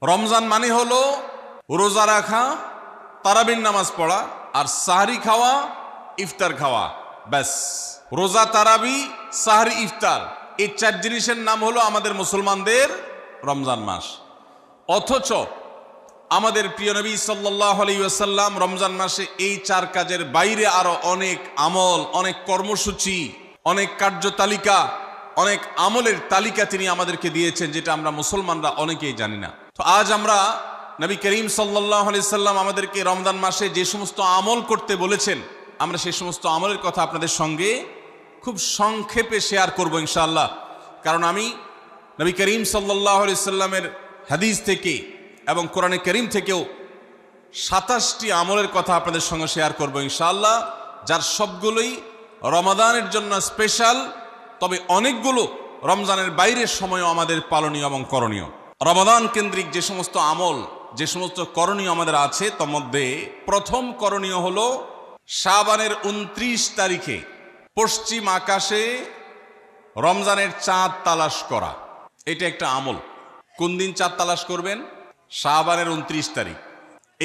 রমজান মানে হলো রোজা রাখা, তারাবির নামাজ পড়া, আর সাহরি খাওয়া, ইফতার খাওয়া, ব্যাস। রোজা, তারাবি, সাহরি, ইফতার, এই 4 জিনিসের নাম হলো আমাদের মুসলমানদের রমজান মাস। অথচ আমাদের প্রিয় নবী সাল্লাল্লাহু আলাইহি ওয়াসাল্লাম রমজান মাসে এই 4 কাজের বাইরে আরো অনেক আমল, অনেক কর্মসূচি, অনেক কার্যতালিকা, অনেক আমলের তালিকা তিনি আমাদেরকে দিয়েছেন, যেটা আমরা মুসলমানরা অনেকেই জানি না। তো আজ আমরা নবী করিম সাল্লাল্লাহু আলাইহি সাল্লাম আমাদেরকে রমজান মাসে যে সমস্ত আমল করতে বলেছেন, আমরা সেই সমস্ত আমলের কথা আপনাদের সঙ্গে খুব সংক্ষেপে শেয়ার করব ইনশাআল্লাহ। কারণ আমি নবী করিম সাল্লাল্লাহু আলাইহি সাল্লামের হাদিস থেকে এবং কোরআনে করিম থেকেও 27টি আমলের কথা আপনাদের সঙ্গে শেয়ার করব ইনশাআল্লাহ, যার সবগুলোই রমাদানের জন্য স্পেশাল, তবে অনেকগুলো রমজানের বাইরের সময়ও আমাদের পালনীয় এবং করণীয়। রমাদান কেন্দ্রিক যে সমস্ত আমল, যে সমস্ত করণীয় আমাদের আছে, তার মধ্যে প্রথম করণীয় হলো শাবানের 29 তারিখে পশ্চিম আকাশে রমজানের চাঁদ তালাশ করা। এটা একটা আমল। কোন দিন চাঁদ তালাশ করবেন? শাবানের 29 তারিখ।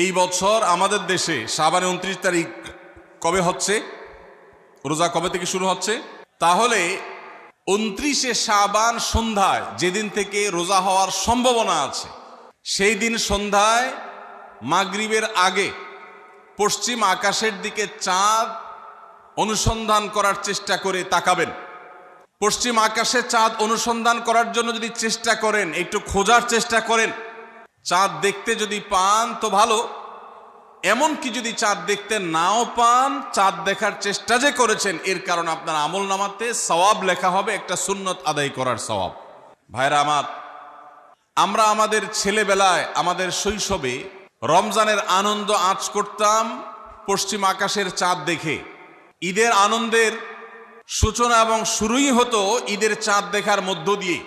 এই বছর আমাদের দেশে শাবানের 29 তারিখ কবে হচ্ছে? রোজা কবে থেকে শুরু হচ্ছে? তাহলে 29শে শাবান সন্ধ্যায়, যেদিন থেকে রোজা হওয়ার সম্ভাবনা আছে, সেই দিন সন্ধ্যায় মাগরিবের আগে পশ্চিম আকাশের দিকে চাঁদ অনুসন্ধান করার চেষ্টা করে তাকাবেন। পশ্চিম আকাশে চাঁদ অনুসন্ধান করার জন্য যদি চেষ্টা করেন, একটু খোঁজার চেষ্টা করেন, চাঁদ দেখতে যদি পান তো ভালো, এমনকি যদি চাঁদ দেখতে নাও পান, চাঁদ দেখার চেষ্টা যে করেছেন এর কারণে আপনার আমল নামাতে সওয়াব লেখা হবে, একটা সুন্নত আদায় করার সওয়াব। ভাইরা আমার, আমরা আমাদের ছেলেবেলায়, আমাদের শৈশবে রমজানের আনন্দ আঁচ করতাম পশ্চিম আকাশের চাঁদ দেখে। ঈদের আনন্দের সূচনা এবং শুরুই হতো ঈদের চাঁদ দেখার মধ্য দিয়ে।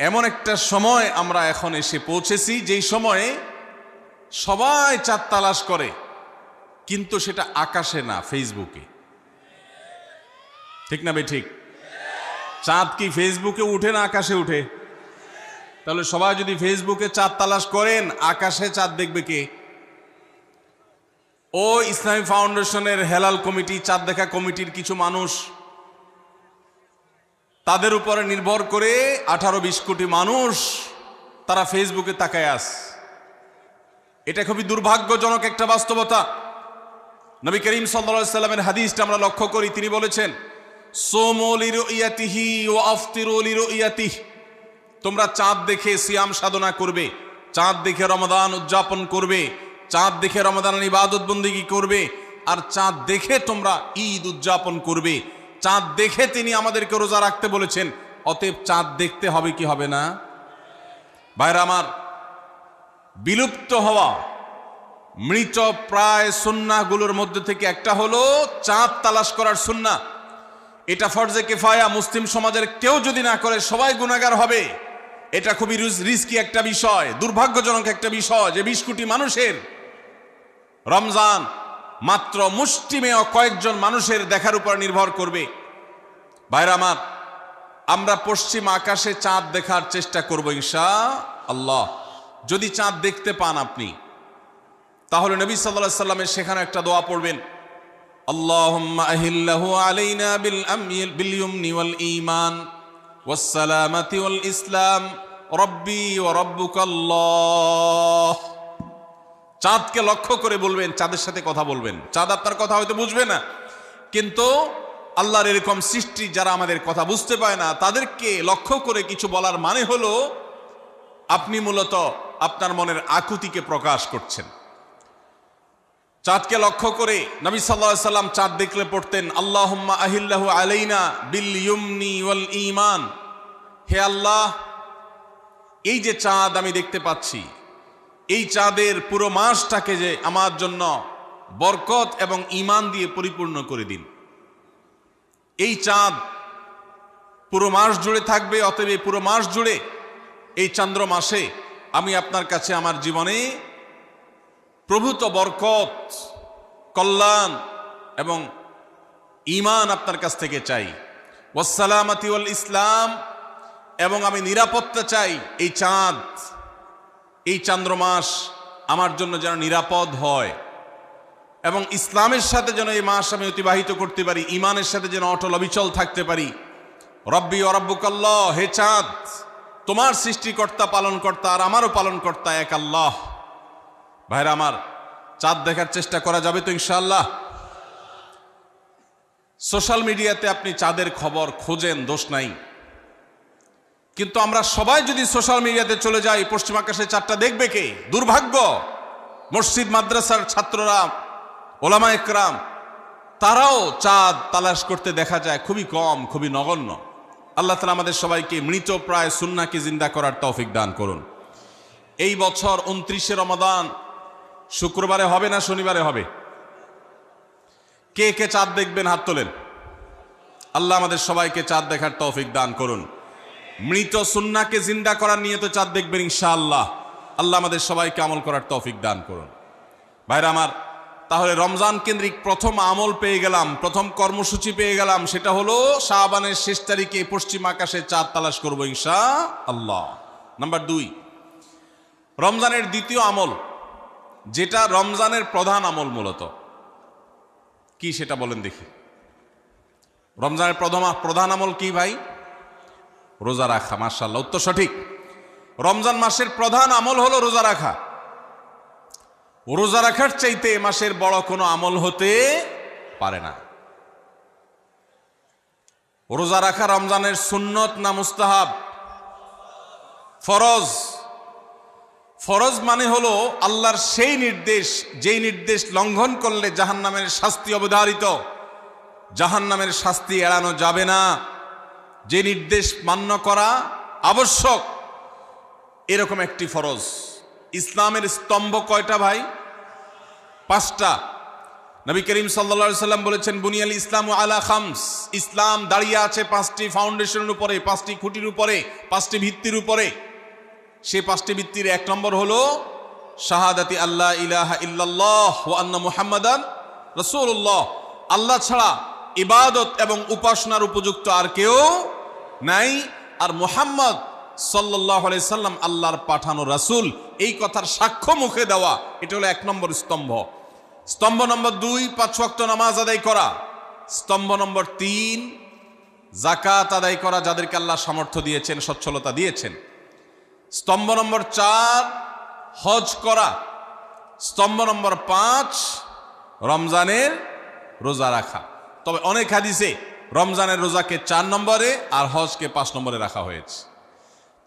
এমন একটা সময় আমরা এখন এসে পৌঁছেছি, যেই সময়ে সবাই চাঁদ তালাশ করে, কিন্তু সেটা আকাশে না, ফেসবুকে। ঠিক না বে ঠিক? চাঁদ কি ফেসবুকে উঠে না আকাশে উঠে? তাহলে সবাই যদি ফেসবুকে চাঁদ তালাশ করেন, আকাশে চাঁদ দেখবে কে? ও ইসলামী ফাউন্ডেশনের হেলাল কমিটি, চাঁদ দেখা কমিটির কিছু মানুষ, তাদের উপরে নির্ভর করে 18-20 কোটি মানুষ তারা ফেসবুকে তাকায় আস। এটা খুবই দুর্ভাগ্যজনক একটা বাস্তবতা। নবী করিম সাল্লাল্লাহু আলাইহি সাল্লামের হাদিসটা আমরা লক্ষ্য করি, তিনি বলেছেন, সুমু লিরুইয়াতিহি ওয়া আফতিরু লিরুইয়াতিহি, তোমরা চাঁদ দেখে সিয়াম সাধনা করবে, চাঁদ দেখে রমাদান উদযাপন করবে, চাঁদ দেখে রমাদানের ইবাদত বন্দেগী করবে, আর চাঁদ দেখে তোমরা ঈদ উদযাপন করবে। চাঁদ দেখে তিনি আমাদেরকে রোজা রাখতে বলেছেন, অতএব চাঁদ দেখতে হবে কি হবে না? ভাইরা আমার, বিলুপ্ত হওয়া মৃত প্রায় সুন্নাহগুলোর মধ্যে থেকে একটা হলো চাঁদ তালাশ করার সুন্নাহ। এটা ফরজে কিফায়া, মুসলিম সমাজের কেউ যদি না করে সবাই গুনাহগার হবে। এটা খুবই রিস্কি একটা বিষয়, দুর্ভাগ্যজনক একটা বিষয় যে 20 কোটি মানুষের রমজান মাত্র মুষ্টিমেয় কয়েকজন মানুষের দেখার উপর নির্ভর করবে। ভাইরা আমার, আমরা পশ্চিম আকাশে চাঁদ দেখার চেষ্টা করব ইনশাআল্লাহ। যদি চাঁদ দেখতে পান আপনি, তাহলে নবী সাল্লাল্লাহু আলাইহি সাল্লামের সেখানে একটা দোয়া পড়বেন, আল্লাহুম্মা আহিল্লাহু আলাইনা বিল ইয়ুমনি ওয়াল ঈমান ওয়াস সালামাতি ওয়াল ইসলাম রব্বি ওয়া রাব্বুকাল্লাহ। চাঁদকে লক্ষ্য করে বলবেন, চাঁদের সাথে কথা বলবেন। চাঁদ আপনার কথা হয়তো বুঝবে না, কিন্তু আল্লাহর এরকম সৃষ্টি যারা আমাদের কথা বুঝতে পায় না, তাদেরকে লক্ষ্য করে কিছু বলার মানে হলো আপনি মূলত আপনার মনের আকুতিকে প্রকাশ করছেন। চাঁদকে লক্ষ্য করে নবী সাল্লাল্লাহু আলাইহি সাল্লাম চাঁদ দেখলে পড়তেন, আল্লাহুম্মা আহিল্লাহু আলাইনা বিল ইয়ুমনি ওয়াল ঈমান। হে আল্লাহ, এই যে চাঁদ আমি দেখতে পাচ্ছি, এই চাঁদের পুরো মাসটাকে যে আমার জন্য বরকত এবং ঈমান দিয়ে পরিপূর্ণ করে দিন। এই চাঁদ পুরো মাস জুড়ে থাকবে, অতএব এই পুরো মাস জুড়ে এই চন্দ্র মাসে আমি আপনার কাছে আমার জীবনে প্রভূত বরকত, কল্যাণ এবং ঈমান আপনার কাছ থেকে চাই। ওয়াস সালামাতি ওয়াল ইসলাম, এবং আমি নিরাপত্তা চাই এই চাঁদ, এই চান্দ্র মাস আমার জন্য যেন নিরাপদ হয় এবং ইসলামের সাথে যেন এই মাস আমি অতিবাহিত করতে পারি, ইমানের সাথে যেন অটল অবিচল থাকতে পারি। রব্বি ও রব্বুকাল্লাহ, হে চাঁদ, তোমার সৃষ্টিকর্তা পালনকর্তা আর আমারও পালনকর্তা এক আল্লাহ। ভাইরা আমার, চাঁদ দেখার চেষ্টা করা যাবে তো ইনশাআল্লাহ? সোশ্যাল মিডিয়াতে আপনি চাঁদের খবর খোঁজেন, দোষ নাই, কিন্তু আমরা সবাই যদি সোশ্যাল মিডিয়াতে চলে যাই, পশ্চিম আকাশে চাঁদটা দেখবে কে? দুর্ভাগ্য। মসজিদ মাদ্রাসার ছাত্ররা, ওলামা একরাম, তারাও চাঁদ তালাশ করতে দেখা যায় খুবই কম, খুবই নগণ্য। আল্লাহ তাআলা আমাদের সবাইকে মৃত প্রায় সুন্নাহকে জিন্দা করার তৌফিক দান করুন। এই বছর 29শে রমাদান শুক্রবারে হবে না শনিবারে হবে? কে কে চাঁদ দেখবেন হাত তোলেন। আল্লাহ আমাদের সবাইকে চাঁদ দেখার তৌফিক দান করুন। মৃত সুন্নাহকে জিন্দা করার নিয়তে চাঁদ দেখবেন ইনশাআল্লাহ। আল্লাহ আমাদের সবাইকে আমল করার তৌফিক দান করুন। ভাইরা আমার, তাহলে রমজান কেন্দ্রিক প্রথম আমল পেয়ে গেলাম, প্রথম কর্মসূচি পেয়ে গেলাম, সেটা হলো শাবানের শেষ তারিখে পশ্চিম আকাশে চাঁদ তালাশ করবো ইনশাআল্লাহ। নাম্বার 2, রমজানের দ্বিতীয় আমল, যেটা রমজানের প্রধান আমল মূলত, কি সেটা বলেন দেখি। রমজানের প্রধান আমল কি ভাই? রোজা রাখা। মাশাআল্লাহ, উত্তর সঠিক। রমজান মাসের প্রধান আমল হলো রোজা রাখা। রোজা রাখার চাইতে এ মাসের বড় কোনো আমল হতে পারে না। রোজা রাখা রমজানের সুন্নত না মুস্তাহাব? ফরজ। ফরজ মানে হলো আল্লাহর সেই নির্দেশ, যেই নির্দেশ লঙ্ঘন করলে জাহান্নামের শাস্তি অবধারিত, জাহান্নামের শাস্তি এড়ানো যাবে না, যে নির্দেশ মান্য করা আবশ্যক, এরকম একটি ফরজ। ইসলামের স্তম্ভ কয়টা ভাই? 5টা। নবী করিম সাল্লাল্লাহু আলাইহি সাল্লাম বলেছেন, বুনিয়াল ইসলামু আলা খামস, ইসলাম দাঁড়িয়ে আছে 5টি ফাউন্ডেশনের উপরে, 5টি খুঁটির উপরে, 5টি ভিত্তির উপরে। সেই 5টি ভিত্তির 1 নম্বর হলো শাহাদাতি আল্লাহ ইলাহা ইল্লাল্লাহ ওয়া আন্না মুহাম্মাদান রাসূলুল্লাহ, আল্লাহ ছাড়া ইবাদত এবং উপাসনার উপযুক্ত আর কেউ নাই, আর মুহাম্মদ সাল্লাল্লাহু আলাইহি সাল্লাম আল্লাহর পাঠানো রাসূল, এই কথার সাক্ষ্য মুখে দেওয়া, এটা হলো 1 নম্বর স্তম্ভ। স্তম্ভ নম্বর 2, 5 ওয়াক্ত নামাজ আদায় করা। স্তম্ভ নম্বর 3, যাকাত আদায় করা, যাদেরকে আল্লাহ সামর্থ্য দিয়েছেন, সচ্ছলতা দিয়েছেন। স্তম্ভ নম্বর 4, হজ করা। স্তম্ভ নম্বর 5, রমজানের রোজা রাখা। তবে অনেক হাদিসে রমজানের রোজাকে 4 নম্বরে আর হজকে 5 নম্বরে রাখা হয়েছে।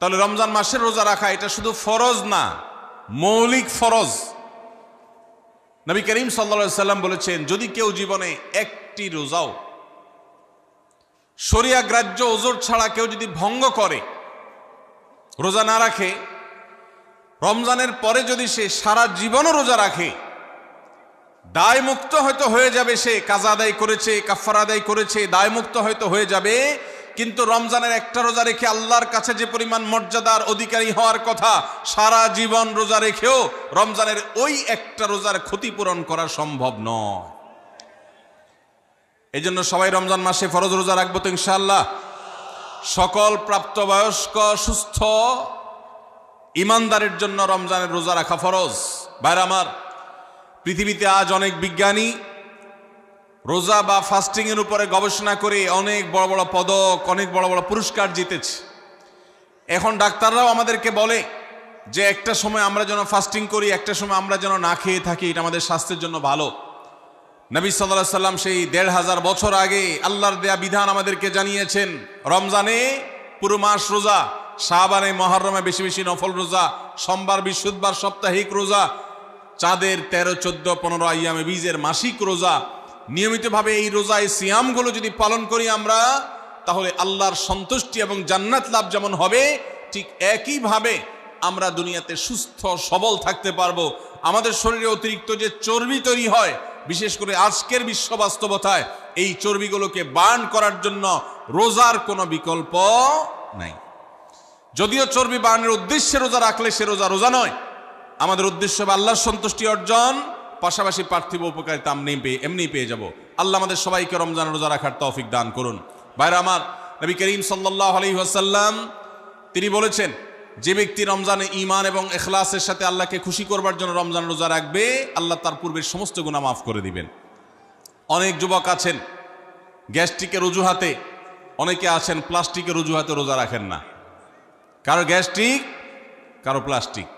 তাহলে রমজান মাসের রোজা রাখা এটা শুধু ফরজ না, মৌলিক ফরজ। নবী করিম সাল্লাল্লাহু আলাইহি সাল্লাম বলেছেন, যদি কেউ জীবনে একটি রোজাও শরিয়া গ্রাহ্য ওজর ছাড়া কেউ যদি ভঙ্গ করে, রোজা না রাখে, রমজানের পরে যদি সে সারা জীবনও রোজা রাখে, দায় মুক্ত হয়তো হয়ে যাবে, সে কাজা আদায় করেছে, কাফারা আদায় করেছে, দায় মুক্ত হয়তো হয়ে যাবে, কিন্তু রমজানের একটা রোজা রেখে আল্লাহর কাছে যে পরিমাণ মর্যাদার অধিকারী হওয়ার কথা, সারা জীবন রোজা রেখেও রমজানের ওই একটা রোজার ক্ষতিপূরণ করা সম্ভব নয়। এই জন্য সবাই রমজান মাসে ফরজ রোজা রাখবো তো ইনশাআল্লাহ। সকল প্রাপ্তবয়স্ক সুস্থ ইমানদারের জন্য রমজানের রোজা রাখা ফরজ। ভাইরা আমার, পৃথিবীতে আজ অনেক বিজ্ঞানী রোজা বা ফাস্টিং এর উপরে গবেষণা করে অনেক বড় বড় পদক, অনেক বড় বড় পুরস্কার জিতেছে। এখন ডাক্তাররাও আমাদেরকে বলে যে একটা সময় আমরা যেন ফাস্টিং করি, একটা সময় আমরা যেন না খেয়ে থাকি, এটা আমাদের স্বাস্থ্যের জন্য ভালো। নবী সাল্লাল্লাহু আলাইহি সাল্লাম সেই 1500 বছর আগে আল্লাহর দেয়া বিধান আমাদেরকে জানিয়েছেন। রমজানে পুরো মাস রোজা, শাবানে মুহররমে বেশি বেশি নফল রোজা, সোমবার বৃহস্পতিবার সাপ্তাহিক রোজা, চাঁদের 13, 14, 15 আইয়ামে বীজের মাসিক রোজা। নিয়মিতভাবে এই রোজা, এই সিয়ামগুলো যদি পালন করি আমরা, তাহলে আল্লাহর সন্তুষ্টি এবং জান্নাত লাভ যেমন হবে, ঠিক একইভাবে আমরা দুনিয়াতে সুস্থ সবল থাকতে পারবো। আমাদের শরীরে অতিরিক্ত যে চর্বি তৈরি হয়, বিশেষ করে আজকের বিশ্ব বাস্তবতায়, এই চর্বিগুলোকে বার্ন করার জন্য রোজার কোনো বিকল্প নাই। যদিও চর্বি বার্নের উদ্দেশ্যে রোজা রাখলে সে রোজা রোজা নয়। আমাদের উদ্দেশ্য হবে আল্লাহর সন্তুষ্টি অর্জন, পাশাপাশি পার্থিব উপকারিতা এমনি পেয়ে যাব। আল্লাহ আমাদের সবাইকে রমজান রোজা রাখার তৌফিক দান করুন। ভাইরা আমার, নবী করিম সাল্লাল্লাহু আলাইহি ওয়াসাল্লাম তিনি বলেছেন, যে ব্যক্তি রমজানে ঈমান এবং ইখলাসের সাথে আল্লাহকে খুশি করবার জন্য রমজান রোজা রাখবে, আল্লাহ তার পূর্বের সমস্ত গুনাহ মাফ করে দিবেন। অনেক যুবক আছেন গ্যাস্ট্রিকের অজুহাতে, অনেকে আছেন প্লাস্টিকের অজুহাতে রোজা রাখেন না। কারো গ্যাস্ট্রিক, কারো প্লাস্টিক।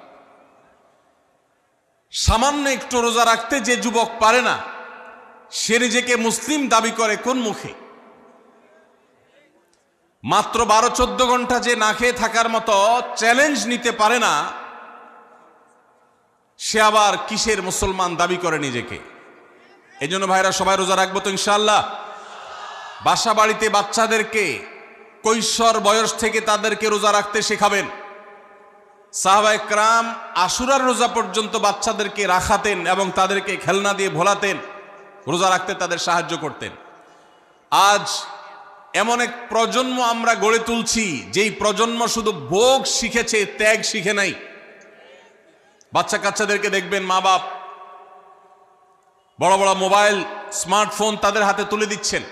সামান্য একটু রোজা রাখতে যে যুবক পারে না, সে নিজেকে মুসলিম দাবি করে কোন মুখে? মাত্র 12-14 ঘন্টা যে না খেয়ে থাকার মতো চ্যালেঞ্জ নিতে পারে না, সে আবার কিসের মুসলমান দাবি করে নিজেকে? এই জন্য ভাইরা সবাই রোজা রাখবো তো ইনশাআল্লাহ। বাসা বাড়িতে বাচ্চাদেরকে কৈশোর বয়স থেকে তাদেরকে রোজা রাখতে শেখাবেন। সাহাবায়ে কেরাম আশুরার রোজা পর্যন্ত বাচ্চাদেরকে রাখাতেন এবং তাদেরকে খেলনা দিয়ে ভোলাতেন, রোজা রাখতে তাদের সাহায্য করতেন। আজ এমন এক প্রজন্ম আমরা গড়ে তুলছি, যেই প্রজন্ম শুধু ভোগ শিখেছে, ত্যাগ শিখে নাই। বাচ্চা কাচ্চাদেরকে দেখবেন মা বাপ বড় বড় মোবাইল, স্মার্টফোন তাদের হাতে তুলে দিচ্ছেন।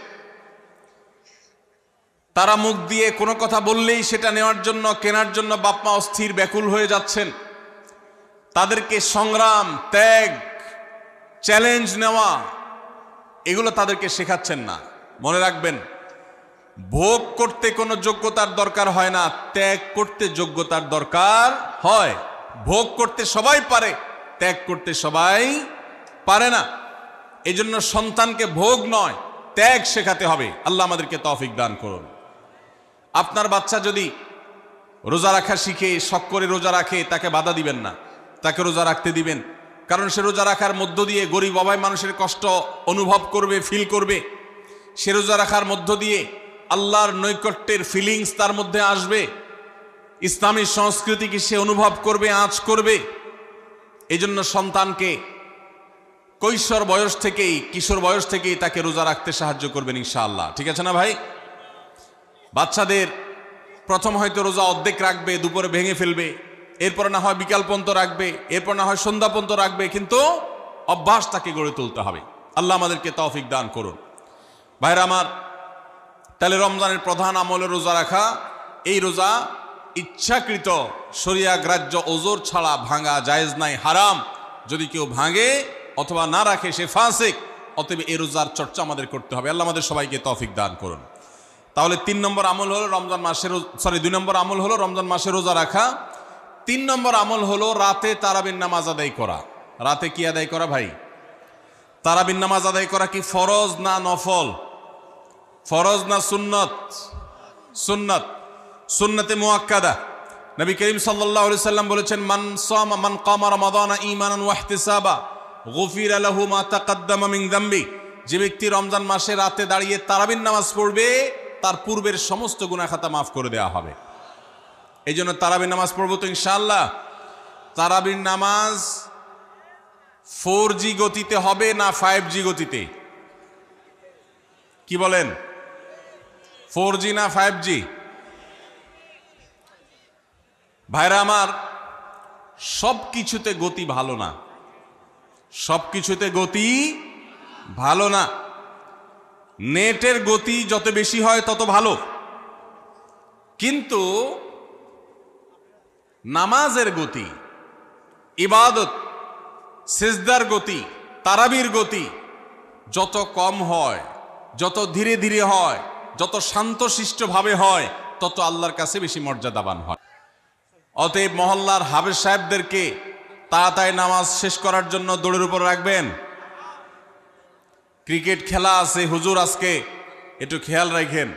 তারা মুখ দিয়ে কোনো কথা বললেই সেটা নেওয়ার জন্য, কেনার জন্য বাপ মা অস্থির, ব্যাকুল হয়ে যাচ্ছেন। তাদেরকে সংগ্রাম, ত্যাগ, চ্যালেঞ্জ নেওয়া, এগুলো তাদেরকে শেখাচ্ছেন না। মনে রাখবেন, ভোগ করতে কোনো যোগ্যতার দরকার হয় না, ত্যাগ করতে যোগ্যতার দরকার হয়। ভোগ করতে সবাই পারে, ত্যাগ করতে সবাই পারে না। এই জন্য সন্তানকে ভোগ নয়, ত্যাগ শেখাতে হবে। আল্লাহ আমাদেরকে তৌফিক দান করুন। আপনার বাচ্চা যদি রোজা রাখা শিখে, শখ করে রোজা রাখে, তাকে বাধা দিবেন না, তাকে রোজা রাখতে দিবেন। কারণ সে রোজা রাখার মধ্য দিয়ে গরিব অভাব মানুষের কষ্ট অনুভব করবে, ফিল করবে। সে রোজা রাখার মধ্য দিয়ে আল্লাহর নৈকট্যের ফিলিংস তার মধ্যে আসবে, ইসলামী সংস্কৃতিকে সে অনুভব করবে, আঁচ করবে। এই জন্য সন্তানকে কৈশোর বয়স থেকেই, কিশোর বয়স থেকেই তাকে রোজা রাখতে সাহায্য করবেন ইনশাআল্লাহ। ঠিক আছে না ভাই? বাচ্চাদের প্রথম হয়তো রোজা অর্ধেক রাখবে, দুপুরে ভেঙে ফেলবে, এরপর না হয় বিকাল পর্যন্ত রাখবে, এরপর না হয় সন্ধ্যা পর্যন্ত রাখবে, কিন্তু অভ্যাস তাকে গড়ে তুলতে হবে। আল্লাহ আমাদেরকে তৌফিক দান করুন। ভাইরা আমার, তাহলে রমজানের প্রধান আমলে রোজা রাখা। এই রোজা ইচ্ছাকৃত শরিয়া গ্রাহ্য ওজর ছাড়া ভাঙা জায়েজ নাই, হারাম। যদি কেউ ভাঙে অথবা না রাখে সে ফাসিক। অতএব এই রোজার চর্চা আমাদের করতে হবে। আল্লাহ আমাদের সবাইকে তৌফিক দান করুন। তাহলে 3 নম্বর আমল হলো রমজান মাসের, 2 নম্বর আমল হলো রমজান মাসে রোজা রাখা। 3 নম্বর আমল হলো রাতে তারাবির নামাজ আদায় করা। রাতে কি আদায় করা ভাই? তারাবির নামাজ আদায় করা কি ফরজ না নফল? ফরজ না সুন্নত? সুন্নত, সুন্নতে মুআক্কাদা। নবী করিম সাল্লাল্লাহু আলাইহি সাল্লাম বলেছেন, মান কামা রমাদানা ঈমানান ওয়া ইহতিসাবা গুফিরা লাহু মা তাকাদ্দামা মিন যামবি। যে ব্যক্তি রমজান মাসে রাতে দাঁড়িয়ে তারাবির নামাজ পড়বে, তার পূর্বের সমস্ত গুনাহ খাতা মাফ করে দেওয়া হবে। এই জন্য তারাবির নামাজ পড়বো তো ইনশাআল্লাহ। তারাবির নামাজ 4G গতিতে হবে না 5G গতিতে? কি বলেন? 4G না 5G? ভাইরা আমার, সব কিছুতে গতি ভালো না, সব কিছুতে গতি ভালো না। নেটের গতি যত বেশি হয় তত ভালো, কিন্তু নামাজের গতি, ইবাদত, সিজদার গতি, তারাবির গতি যত কম হয়, যত ধীরে ধীরে হয়, যত শান্তশিষ্টভাবে হয়, তত আল্লাহর কাছে বেশি মর্যাদাবান হয়। অতএব মহল্লার হাফেজ সাহেবদেরকে তাড়াতাড়ি নামাজ শেষ করার জন্য দৌড়ের উপর রাখবেন। ক্রিকেট খেলা আছে হুজুর, আজকে একটু খেয়াল রাখেন,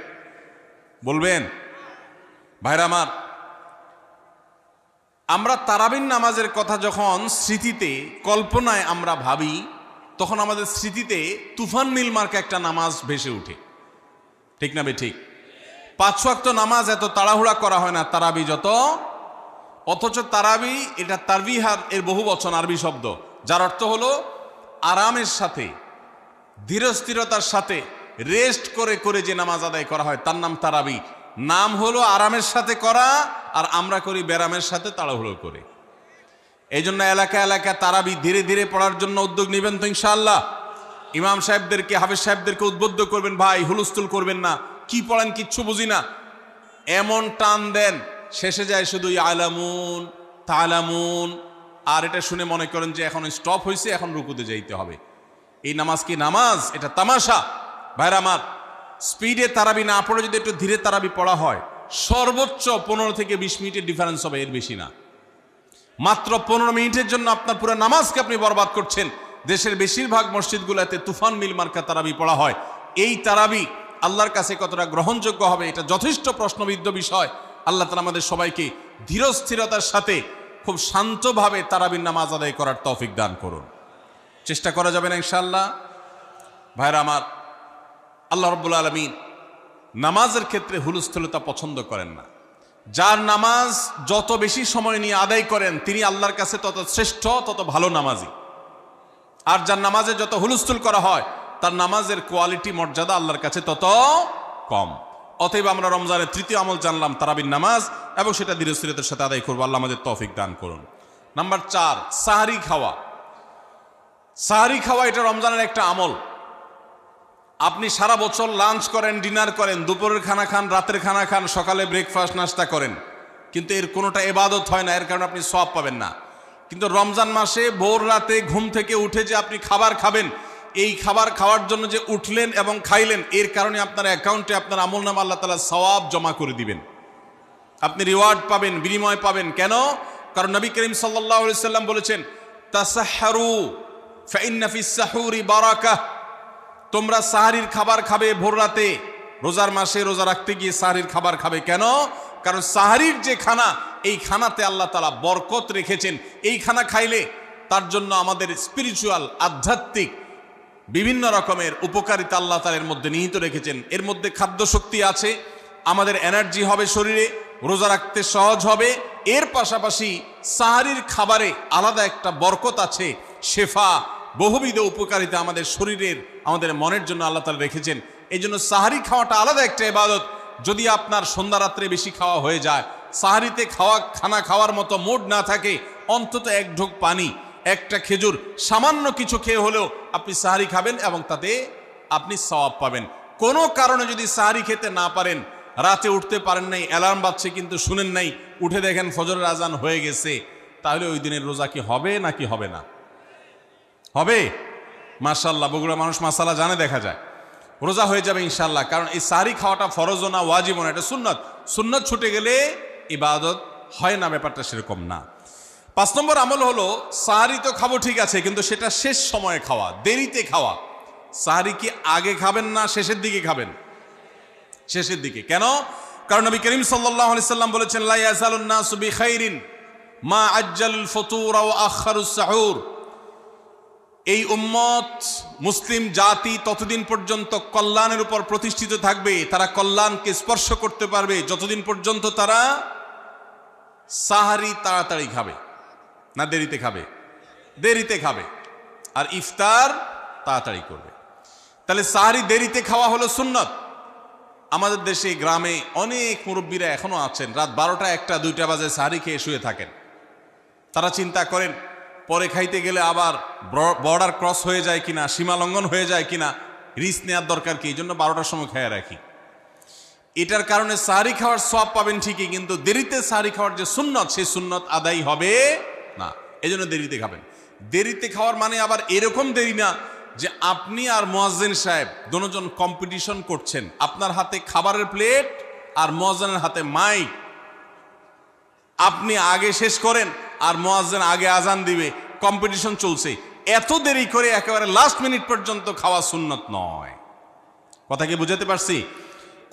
বলবেন। ভাইরা আমার, আমরা তারাবির নামাজের কথা যখন স্মৃতিতে, কল্পনায় আমরা ভাবি, তখন আমাদের স্মৃতিতে তুফান মিল মার্কা একটা নামাজ ভেসে উঠে। ঠিক না বে ঠিক? 5 ওয়াক্ত নামাজ এত তাড়াহুড়া করা হয় না তারাবি যত। অথচ তারাবি এটা তারবিহার এর বহু বচন, আরবি শব্দ, যার অর্থ হলো আরামের সাথে, ধীরস্থিরতার সাথে, রেস্ট করে করে যে নামাজ আদায় করা হয় তার নাম তারাবি। নাম হলো আরামের সাথে করা, আর আমরা করি ব্যারামের সাথে তাড়াহুড়ো করে। এই জন্য এলাকা এলাকা তারাবি ধীরে ধীরে পড়ার জন্য উদ্যোগ নেবেন তো ইনশাআল্লাহ। ইমাম সাহেবদেরকে, হাফেজ সাহেবদেরকে উদ্বুদ্ধ করবেন, ভাই হুলস্থুল করবেন না, কি পড়েন কিচ্ছু বুঝি না, এমন টান দেন শেষে যায় শুধু ইয়ালামুন তালামুন, আর এটা শুনে মনে করেন যে এখন স্টপ হয়েছে, এখন রুকুতে যাইতে হবে। এই নামাজ কি নামাজ? এটা তামাশা। ভাইরা আমার, স্পিডে তারাবি না পড়ে যদি একটু ধীরে তারাবি পড়া হয়, সর্বোচ্চ 15 থেকে 20 মিনিটের ডিফারেন্স হবে, এর বেশি না। মাত্র 15 মিনিটের জন্য আপনার পুরো নামাজকে আপনি বরবাদ করছেন। দেশের বেশিরভাগ মসজিদগুলোতে তুফান মিল মার্কা তারাবি পড়া হয়। এই তারাবি আল্লাহর কাছে কতটা গ্রহণযোগ্য হবে, এটা যথেষ্ট প্রশ্নবিদ্ধ বিষয়। আল্লাহ তাআলা আমাদের সবাইকে ধীরস্থিরতার সাথে খুব শান্তভাবে তারাবির নামাজ আদায় করার তৌফিক দান করুন। চেষ্টা করা যাবে না ইনশাআল্লাহ? ভাইরা আমার, আল্লাহ রাব্বুল আলামিন নামাজের ক্ষেত্রে হুলস্থুলতা পছন্দ করেন না। যার নামাজ যত বেশি সময় নিয়ে আদায় করেন তিনি আল্লাহর কাছে তত শ্রেষ্ঠ, তত ভালো নামাজি। আর যার নামাজে যত হুলস্থুল করা হয় তার নামাজের কোয়ালিটি, মর্যাদা আল্লাহর কাছে তত কম। অতএব আমরা রমজানের তৃতীয় আমল জানলাম তারাবির নামাজ, এবং সেটা ধীরস্থিরতার সাথে আদায় করবো। আল্লাহ আমাদের তৌফিক দান করুন। নাম্বার 4, সাহারি খাওয়া। সাহারি খাওয়া এটা রমজানের একটা আমল। আপনি সারা বছর লাঞ্চ করেন, ডিনার করেন, দুপুরের খানা খান, রাতের খানা খান, সকালে ব্রেকফাস্ট নাস্তা করেন, কিন্তু এর কোনোটা ইবাদত হয় না, এর কারণে আপনি সওয়াব পাবেন না। কিন্তু রমজান মাসে ভোর রাতে ঘুম থেকে উঠে যে আপনি খাবার খাবেন, এই খাবার খাওয়ার জন্য যে উঠলেন এবং খাইলেন, এর কারণে আপনার অ্যাকাউন্টে আপনার আমলনামা আল্লাহ তাআলা সওয়াব জমা করে দিবেন। আপনি রিওয়ার্ড পাবেন, বিনিময় পাবেন। কেন? কারণ নবী করিম সাল্লাল্লাহু আলাইহি সাল্লাম বলেছেন, তাসাহহারু ফাইন্না ফিস সাহুরি বারাকাহ। তোমরা সাহারির খাবার খাবে ভোর রাতে, রোজার মাসে রোজা রাখতে গিয়ে সাহারির খাবার খাবে। কেন? কারণ সাহারির যে খানা, এই খানাতে আল্লাহ তাআলা বরকত রেখেছেন। এই খানা খাইলে তার জন্য আমাদের স্পিরিচুয়াল, আধ্যাত্মিক বিভিন্ন রকমের উপকারিতা আল্লাহ তাআলা এর মধ্যে নিহিত রেখেছেন। এর মধ্যে খাদ্য শক্তি আছে, আমাদের এনার্জি হবে শরীরে, রোজা রাখতে সহজ হবে। এর পাশাপাশি সাহারির খাবারে আলাদা একটা বরকত আছে, শেফা, বহুবিধ উপকারিতা আমাদের শরীরের, আমাদের মনের জন্য আল্লাহ তাআলা রেখেছেন। এই জন্য সাহারি খাওয়াটা আলাদা একটা ইবাদত। যদি আপনার সন্ধ্যা রাত্রে বেশি খাওয়া হয়ে যায়, সাহারিতে খানা খাওয়ার মতো মুড না থাকে, অন্তত এক ঢোক পানি, একটা খেজুর, সামান্য কিছু খেয়ে হলেও আপনি সাহারি খাবেন এবং তাতে আপনি সওয়াব পাবেন। কোনো কারণে যদি সাহারি খেতে না পারেন, রাতে উঠতে পারেন নাই, অ্যালার্ম বাজছে কিন্তু শুনেন নাই, উঠে দেখেন ফজরের আজান হয়ে গেছে, তাহলে ওই দিনের রোজা কি হবে নাকি হবে না? হবে। মাশাআল্লাহ, বগুড়া মানুষ মাসালা জানে, দেখা যায় রোজা হয়ে যাবে ইনশাআল্লাহ। কারণ এই সাহারি খাওয়াটা ফরজও না, ওয়াজিবও না, এটা সুন্নত। সুন্নত ছুটে গেলে ইবাদত হয় না, ব্যাপারটা সেরকম না। 5 নম্বর আমল হলো, সাহারি তো খাবো ঠিক আছে, কিন্তু সেটা শেষ সময়ে খাওয়া, দেরিতে খাওয়া। সাহারি কি আগে খাবেন না শেষের দিকে খাবেন? শেষের দিকে। কেন? কারণ নবী করিম সাল্লাল্লাহু আলাইহি সাল্লাম বলেছেন, লা ইয়াজালুন নাসু বিখাইরিন মা আজ্জালুল ফুতুর ওয়া আখারুস সাহুর। এই উম্মত, মুসলিম জাতি ততদিন পর্যন্ত কল্যাণের উপর প্রতিষ্ঠিত থাকবে, তারা কল্যাণকে স্পর্শ করতে পারবে যতদিন পর্যন্ত তারা সাহারি তাড়াতাড়ি খাবে না দেরিতে খাবে? দেরিতে খাবে। আর ইফতার তাড়াতাড়ি করবে। তাহলে সাহারি দেরিতে খাওয়া হলো সুন্নত। আমাদের দেশে গ্রামে অনেক মুরব্বীরা এখনো আছেন, রাত 12টা, 1টা, 2টা বাজে সাহারি খেয়ে শুয়ে থাকেন। তারা চিন্তা করেন পরে খাইতে গেলে আবার বর্ডার ক্রস হয়ে যায় কিনা, সীমা লঙ্ঘন হয়ে যায় কিনা, রিস্ক নেওয়ার দরকার কি, এই জন্য 12টার সময় খেয়ে রাখি। এটার কারণে সাহারি খাওয়ার সওয়াব পাবেন ঠিকই, কিন্তু দেরিতে সাহারি খাওয়ার যে সুন্নত, সেই সুন্নত আদায় হবে না। এই জন্য দেরিতে খাবেন। দেরিতে খাওয়ার মানে আবার এরকম দেরি না যে আপনি আর মুয়াজ্জিন সাহেব দুজন কম্পিটিশন করছেন, আপনার হাতে খাবারের প্লেট আর মুয়াজ্জিনের হাতে মাইক, আপনি আগে শেষ করেন আর মুয়াজ্জিন আগে আজান দিবে, কম্পিটিশন চলছে। এত দেরি করে একেবারে লাস্ট মিনিট পর্যন্ত খাওয়া সুন্নত নয়। কথা কি বুঝাতে পারছি?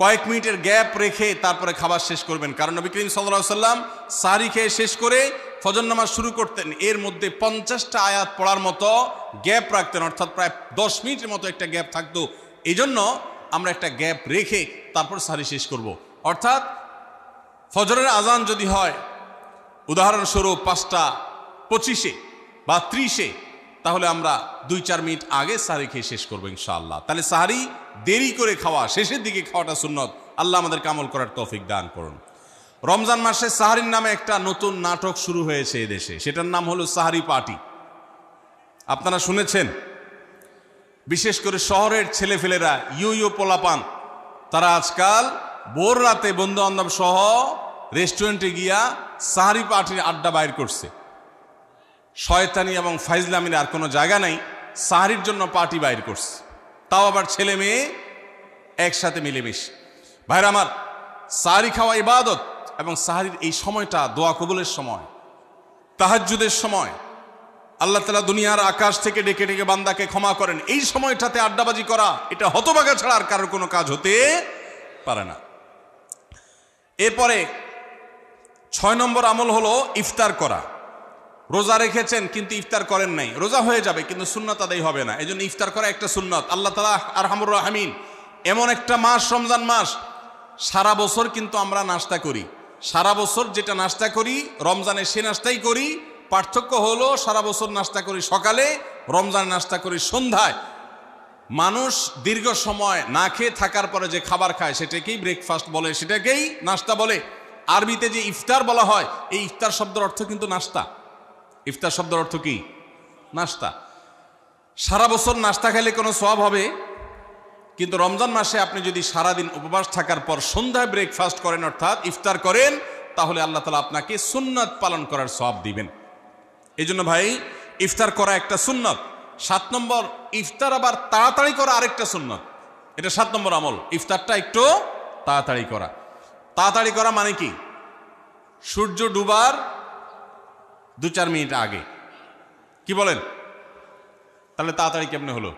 কয়েক মিনিটের গ্যাপ রেখে তারপরে খাবার শেষ করবেন। কারণ নবী করিম সাল্লাল্লাহু আলাইহি সাল্লাম সাহারি খেয়ে শেষ করে ফজর নামাজ শুরু করতেন, এর মধ্যে 50টা আয়াত পড়ার মতো গ্যাপ রাখতেন, অর্থাৎ প্রায় 10 মিনিটের মতো একটা গ্যাপ থাকতো। এই জন্য আমরা একটা গ্যাপ রেখে তারপর সাহারি শেষ করব। অর্থাৎ ফজরের আজান যদি হয় উদাহরণস্বরূপ 5টা 25-এ বা 30-এ, তাহলে আমরা 2-4 মিনিট আগে সাহারি খেয়ে শেষ করবো ইনশাআল্লাহ। তাহলে সাহারি দেরি করে খাওয়া, শেষের দিকে খাওয়াটা সুন্নত। আল্লাহ আমাদেরকে আমল করার তৌফিক দান করুন। রমজান মাসে সাহারির নামে একটা নতুন নাটক শুরু হয়েছে এদেশে, সেটার নাম হলো সাহারি পার্টি। আপনারা শুনেছেন? বিশেষ করে শহরের ছেলেফেলেরা, ইউ পোলাপান, তারা আজকাল ভোর রাতে বন্ধু বান্ধব সহ রেস্টুরেন্টে গিয়া সাহারি পার্টির আড্ডা বাইর করছে। শয়তানি এবং ফাইজলামির আর কোনো জায়গা নাই, সাহারির জন্য পার্টি বাইর করছে, তাও আবার ছেলে মেয়ে একসাথে মিলেমিশে। ভাইরা আমার, সাহারি খাওয়া ইবাদত, এবং সাহারির এই সময়টা দোয়া কবুলের সময়, তাহাজ্জুদের সময়। আল্লাহ তাআলা দুনিয়ার আকাশ থেকে ডেকে ডেকে বান্দাকে ক্ষমা করেন। এই সময়টাতে আড্ডাবাজি করা, এটা হতভাগা ছাড়া আর কারোর কোনো কাজ হতে পারে না। এরপরে 6 নম্বর আমল হলো ইফতার করা। রোজা রেখেছেন কিন্তু ইফতার করেন নাই, রোজা হয়ে যাবে কিন্তু সুন্নাত আদায় হবে না, এজন্য ইফতার করা একটা সুন্নাত। আল্লাহ তাআলা আরহামুর রাহিমিন, এমন একটা মাস রমজান মাস, সারা বছর কিন্তু আমরা নাস্তা করি, সারা বছর যেটা নাস্তা করি রমজানে সে নাস্তাই করি। পার্থক্য হলো সারা বছর নাস্তা করি সকালে, রমজান নাস্তা করি সন্ধ্যায়। মানুষ দীর্ঘ সময় না খেয়ে থাকার পরে যে খাবার খায় সেটাকেই ব্রেকফাস্ট বলে, সেটাকেই নাস্তা বলে। আরবিতে যে ইফতার বলা হয়, এই ইফতার শব্দের অর্থ কিন্তু নাস্তা। ইফতার শব্দের অর্থ কি? নাস্তা। সারা বছর নাস্তা খেলে কোনো সওয়াব হবে, কিন্তু রমজান মাসে আপনি যদি সারাদিন উপবাস থাকার পর সন্ধ্যায় ব্রেকফাস্ট করেন, অর্থাৎ ইফতার করেন, তাহলে আল্লাহ তাআলা আপনাকে সুন্নাত পালন করার সওয়াব দিবেন। এই জন্য ভাই, ইফতার করা একটা সুন্নাত। 7 নম্বর, ইফতার আবার তাড়াতাড়ি করা আরেকটা সুন্নাত। এটা 7 নম্বর আমল, ইফতারটা একটু তাড়াতাড়ি করা। তাড়াতাড়ি করা মানে কি? সূর্য ডুবার 2-4 মিনিট আগে। কি বলেন? তাহলে তাড়াতাড়ি কেমনে হলো?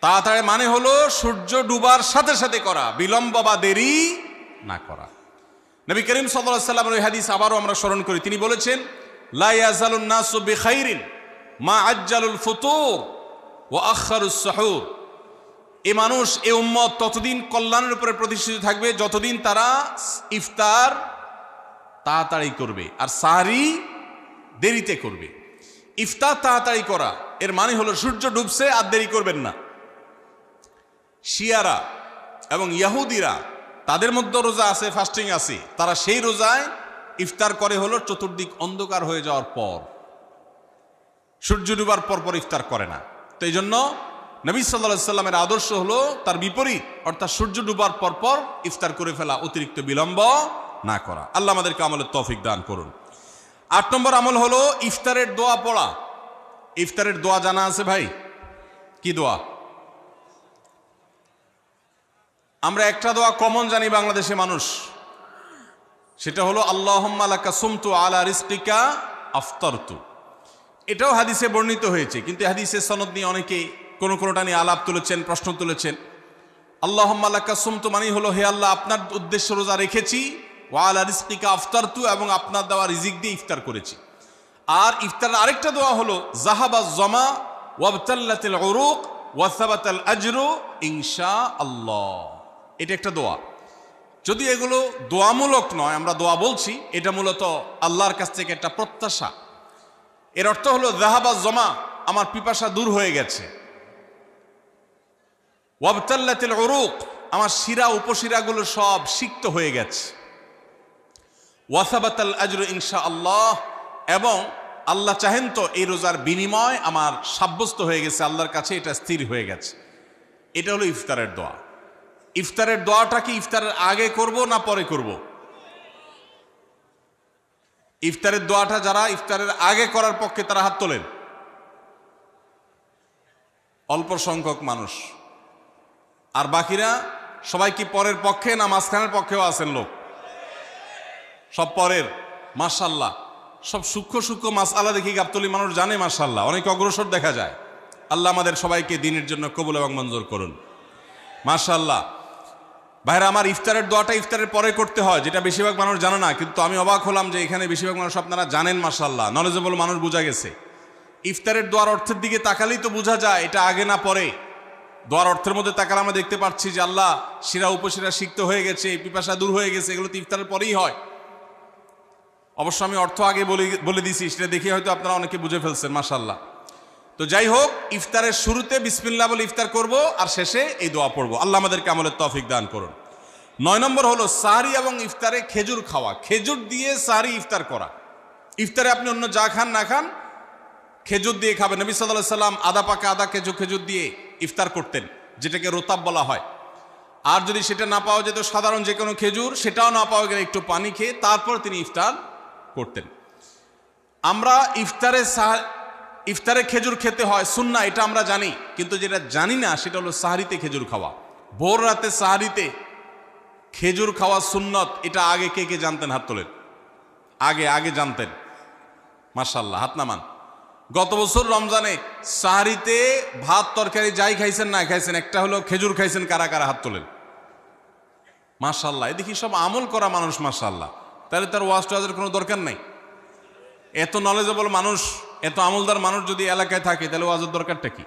তাড়াতাড়ি মানে হলো সূর্য ডুবার সাথে সাথে করা, বিলম্ব বা দেরি না করা। নবী করিম সাল্লাল্লাহু আলাইহি ওয়াসাল্লামের এই হাদিস আবারও আমরা স্মরণ করি। তিনি বলেছেন, লা ইয়াজালুন নাসু বিখাইরিন মা আজ্জালুল ফুতুর ওয়া আখারুস সুহুর। এই মানুষ, এই উম্মত ততদিন কল্যাণের উপরে প্রতিষ্ঠিত থাকবে যতদিন তারা ইফতার তাড়াতাড়ি করবে আর সাহরি দেরিতে করবে। ইফতার তাড়াতাড়ি করা এর মানে হলো সূর্য ডুবছে আর দেরি করবেন না। শিয়ারা এবং ইহুদিরা, তাদের মধ্যে রোজা আছে, ফাস্টিং আছে, তারা সেই রোজায় ইফতার করে হলো চতুর্দিক অন্ধকার হয়ে যাওয়ার পর, সূর্য ডুবার পর পর ইফতার করে না। তো এই জন্য নবী সাল্লাল্লাহু আলাইহি সাল্লামের আদর্শ হলো তার বিপরীত, অর্থাৎ সূর্য ডুবার পর পর ইফতার করে ফেলা, অতিরিক্ত বিলম্ব না করা। আল্লাহ আমাদেরকে আমলের তৌফিক দান করুন। 8 নম্বর আমল হলো ইফতারের দোয়া পড়া। ইফতারের দোয়া জানা আছে ভাই? কি দোয়া? আমরা একটা দোয়া কমন জানি বাংলাদেশে মানুষ, সেটা হলো আল্লাহুম্মা লাকা সুমতু আলা রিজকিকা আফতারতু। এটাও হাদিসে বর্ণিত হয়েছে, কিন্তু হাদিসের সনদ নিয়ে অনেকে কোনোটা নিয়ে আলাপ তুলেছেন, প্রশ্ন তুলেছেন। আল্লাহুম্মা লাকা সুমতু মানে হলো, হে আল্লাহ, আপনার উদ্দেশ্যে রোজা রেখেছি, ওয়া আলা রিজকিকা আফতারতু, এবং আপনার দেওয়া রিজিক দিয়ে ইফতার করেছি। আর ইফতারের আরেকটা দোয়া হলো যাহাবাজ জামা ওয়াবতাল্লাতিল উরুক ওয়া সাবাতাল আজরু ইনশাআল্লাহ। এটা একটা দোয়া। যদি এগুলো দোয়ামূলক নয়, আমরা দোয়া বলছি, এটা মূলত আল্লাহর কাছ থেকে একটা প্রত্যাশা। এর অর্থ হলো যাহাবাজ জামা, আমার পিপাসা দূর হয়ে গেছে, ওয়াবতাল্লাতিল উরুক, আমার শিরা উপশিরাগুলো সব সিক্ত হয়ে গেছে, ওয়াসাবাতাল আজরু ইনশাআল্লাহ, এবং আল্লাহ চাহেন তো এই রোজার বিনিময় আমার সাব্যস্ত হয়ে গেছে আল্লাহর কাছে, এটা স্থির হয়ে গেছে। এটা হলো ইফতারের দোয়া। ইফতারের দোয়াটা কি ইফতারের আগে করব না পরে করব? ইফতারের দোয়াটা যারা ইফতারের আগে করার পক্ষে তারা হাত তোলেন। অল্প সংখ্যক মানুষ, আর বাকিরা সবাই কি পরের পক্ষে না মাঝখানের পক্ষেও আছেন লোক? সব পরের। মাশাআল্লাহ, সব সূক্ষ্ম সূক্ষ্ম মাসআলা দেখি গাবতলী মানুষ জানে, মাশাআল্লাহ, অনেক অগ্রসর দেখা যায়। আল্লাহ আমাদের সবাইকে দ্বীনের জন্য কবুল এবং মঞ্জুর করুন, মাশাআল্লাহ। ভাইরা আমার, ইফতারের দোয়াটা ইফতারের পরে করতে হয়, যেটা বেশিরভাগ মানুষ জানে না, কিন্তু আমি অবাক হলাম যে এখানে বেশিরভাগ মানুষ আপনারা জানেন, মাশাআল্লাহ, নলেজেবল মানুষ, বোঝা গেছে। ইফতারের দোয়ার অর্থের দিকে তাকালেই তো বোঝা যায় এটা আগে না পরে। দোয়ার অর্থের মধ্যে তাকালে আমরা দেখতে পাচ্ছি যে আল্লাহ শিরা উপশিরা সিক্ত হয়ে গেছে, পিপাসা দূর হয়ে গেছে, এগুলো তো ইফতারের পরেই হয়। অবশ্য আমি অর্থ আগে বলে দিছি, সেটা দেখে হয়তো আপনারা অনেকে বুঝে ফেলছেন, মাশাআল্লাহ। তো যাই হোক, ইফতারের শুরুতে বিসমিল্লাহ বলে ইফতার করব, আর শেষে এই দোয়া পড়ব। আল্লাহ আমাদেরকে আমলের তৌফিক দান করুন। 9 নম্বর হলো সাহরি এবং ইফতারে খেজুর খাওয়া। খেজুর দিয়ে সাহরি ইফতার করা। ইফতারে আপনি অন্য যা খান না খান, খেজুর দিয়ে খাবেন। নবী সাল্লাল্লাহু আলাইহি সাল্লাম আদা পাকা আদা খেজুর দিয়ে ইফতার করতেন, যেটাকে রোতাব বলা হয়। আর যদি সেটা না পাওয়া যেত সাধারণ যে কোনো খেজুর, সেটাও না পাওয়া গেলে একটু পানি খেয়ে তারপর তিনি ইফতার করতেন। আমরা ইফতারে খেজুর খেতে হয় সুন্নাহ, এটা আমরা জানি, কিন্তু যেটা জানি না সেটা হলো সাহরিতে খেজুর খাওয়া। ভোর রাতে সাহরিতে খেজুর খাওয়া সুন্নত, এটা আগে কে কে জানতেন? হাত তোলেন। আগে জানতেন? মাশাআল্লাহ, হাত নামান। গত বছর রমজানে সাহরিতে ভাত তরকারি যাই খাইছেন না খাইছেন, একটা হলো খেজুর খাইছেন, কারা কারা হাত তোলেন? মাশাআল্লাহ, এদিকে সব আমল করা মানুষ, মাশাআল্লাহ। তাহলে তার ওয়াজ টোয়াজের কোনো দরকার নাই। এত নলেজেবল মানুষ, এত আমলদার মানুষ যদি এলাকায় থাকে, তাহলে ওয়াজের দরকারটা কি?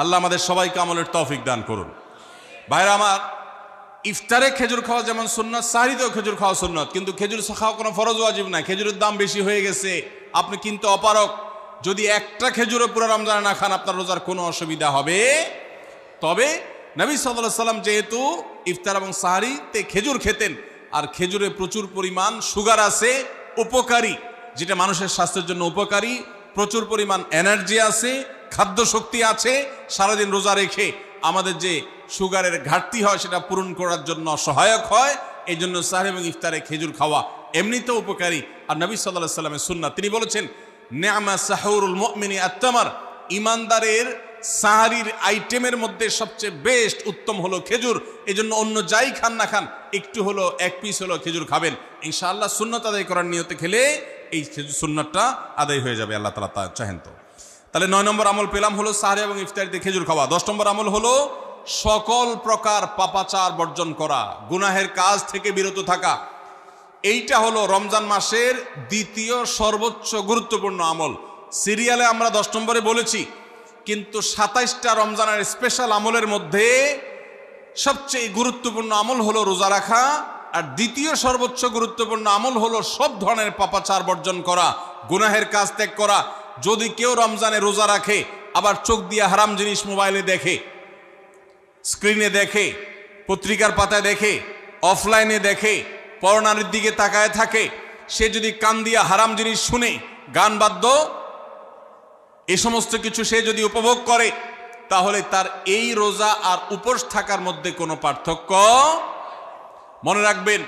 আল্লাহ আমাদের সবাইকে আমলের তৌফিক দান করুন। ভাইরা আমার, ইফতারে খেজুর খাওয়া যেমন সুন্নাত, সাহরিতেও খেজুর খাওয়া সুন্নাত, কিন্তু খেজুর খাওয়া কোনো ফরজ ওয়াজিব না। খেজুরের দাম বেশি হয়ে গেছে, আপনি কিন্তু অপারক। যদি একটা খেজুরও পুরো রমজানে না খান, আপনার রোজার কোনো অসুবিধা হবে। তবে নবী সাল্লাল্লাহু আলাইহি ওয়াসাল্লাম যেহেতু ইফতার এবং সাহরিতে খেজুর খেতেন, আর খেজুরে প্রচুর পরিমাণ সুগার আছে, উপকারী, যেটা মানুষের স্বাস্থ্যের জন্য উপকারী, প্রচুর পরিমাণ এনার্জি আছে, খাদ্য শক্তি আছে, সারাদিন রোজা রেখে আমাদের যে সুগারের ঘাটতি হয় সেটা পূরণ করার জন্য সহায়ক হয়। এই জন্য সাহরি এবং ইফতারে খেজুর খাওয়া এমনিতেও উপকারী। আর নবী সাল্লাল্লাহু আলাইহি ওয়াসাল্লামের সুন্নাত, তিনি বলেছেন নি'মা সাহুরুল মুমিনি আত-তামার, ইমানদারের সাহারির আইটেমের মধ্যে সবচেয়ে বেস্ট উত্তম হলো খেজুর। এই জন্য অন্য যাই খান না খান, একটু হলো, এক পিস হলো খেজুর খাবেন, ইনশাআল্লাহ সুন্নাত আদায় করার নিয়তে খেলে এই সুন্নাতটা আদায় হয়ে যাবে, আল্লাহ তাআলা তা চাহেন তো। তাহলে 9 নম্বর আমল পেলাম হলো সাহরি এবং ইফতারিতে খেজুর খাওয়া। 10 নম্বর আমল হলো সকল প্রকার পাপাচার বর্জন করা, গুনাহের কাজ থেকে বিরত থাকা। এইটা হলো রমজান মাসের দ্বিতীয় সর্বোচ্চ গুরুত্বপূর্ণ আমল। সিরিয়ালে আমরা 10 নম্বরে বলেছি, কিন্তু 27টা রমজানের স্পেশাল আমলের মধ্যে সবচেয়ে গুরুত্বপূর্ণ আমল হলো রোজা রাখা, আর দ্বিতীয় সর্বোচ্চ গুরুত্বপূর্ণ আমল হলো সব ধরনের পাপাচার বর্জন করা, গুনাহের কাজ ত্যাগ করা। যদি কেউ রমজানে রোজা রাখে, আবার চোখ দিয়ে হারাম জিনিস মোবাইলে দেখে, স্ক্রিনে দেখে, পত্রিকার পাতায় দেখে, অফলাইনে দেখে, পরনারীর দিকে তাকায় থাকে, সে যদি কান দিয়া হারাম জিনিস শুনে, গান বাদ্য, এই সমস্ত কিছু সে যদি উপভোগ করে, তাহলে তার এই রোজা আর উপোস থাকার মধ্যে কোনো পার্থক্য। মনে রাখবেন,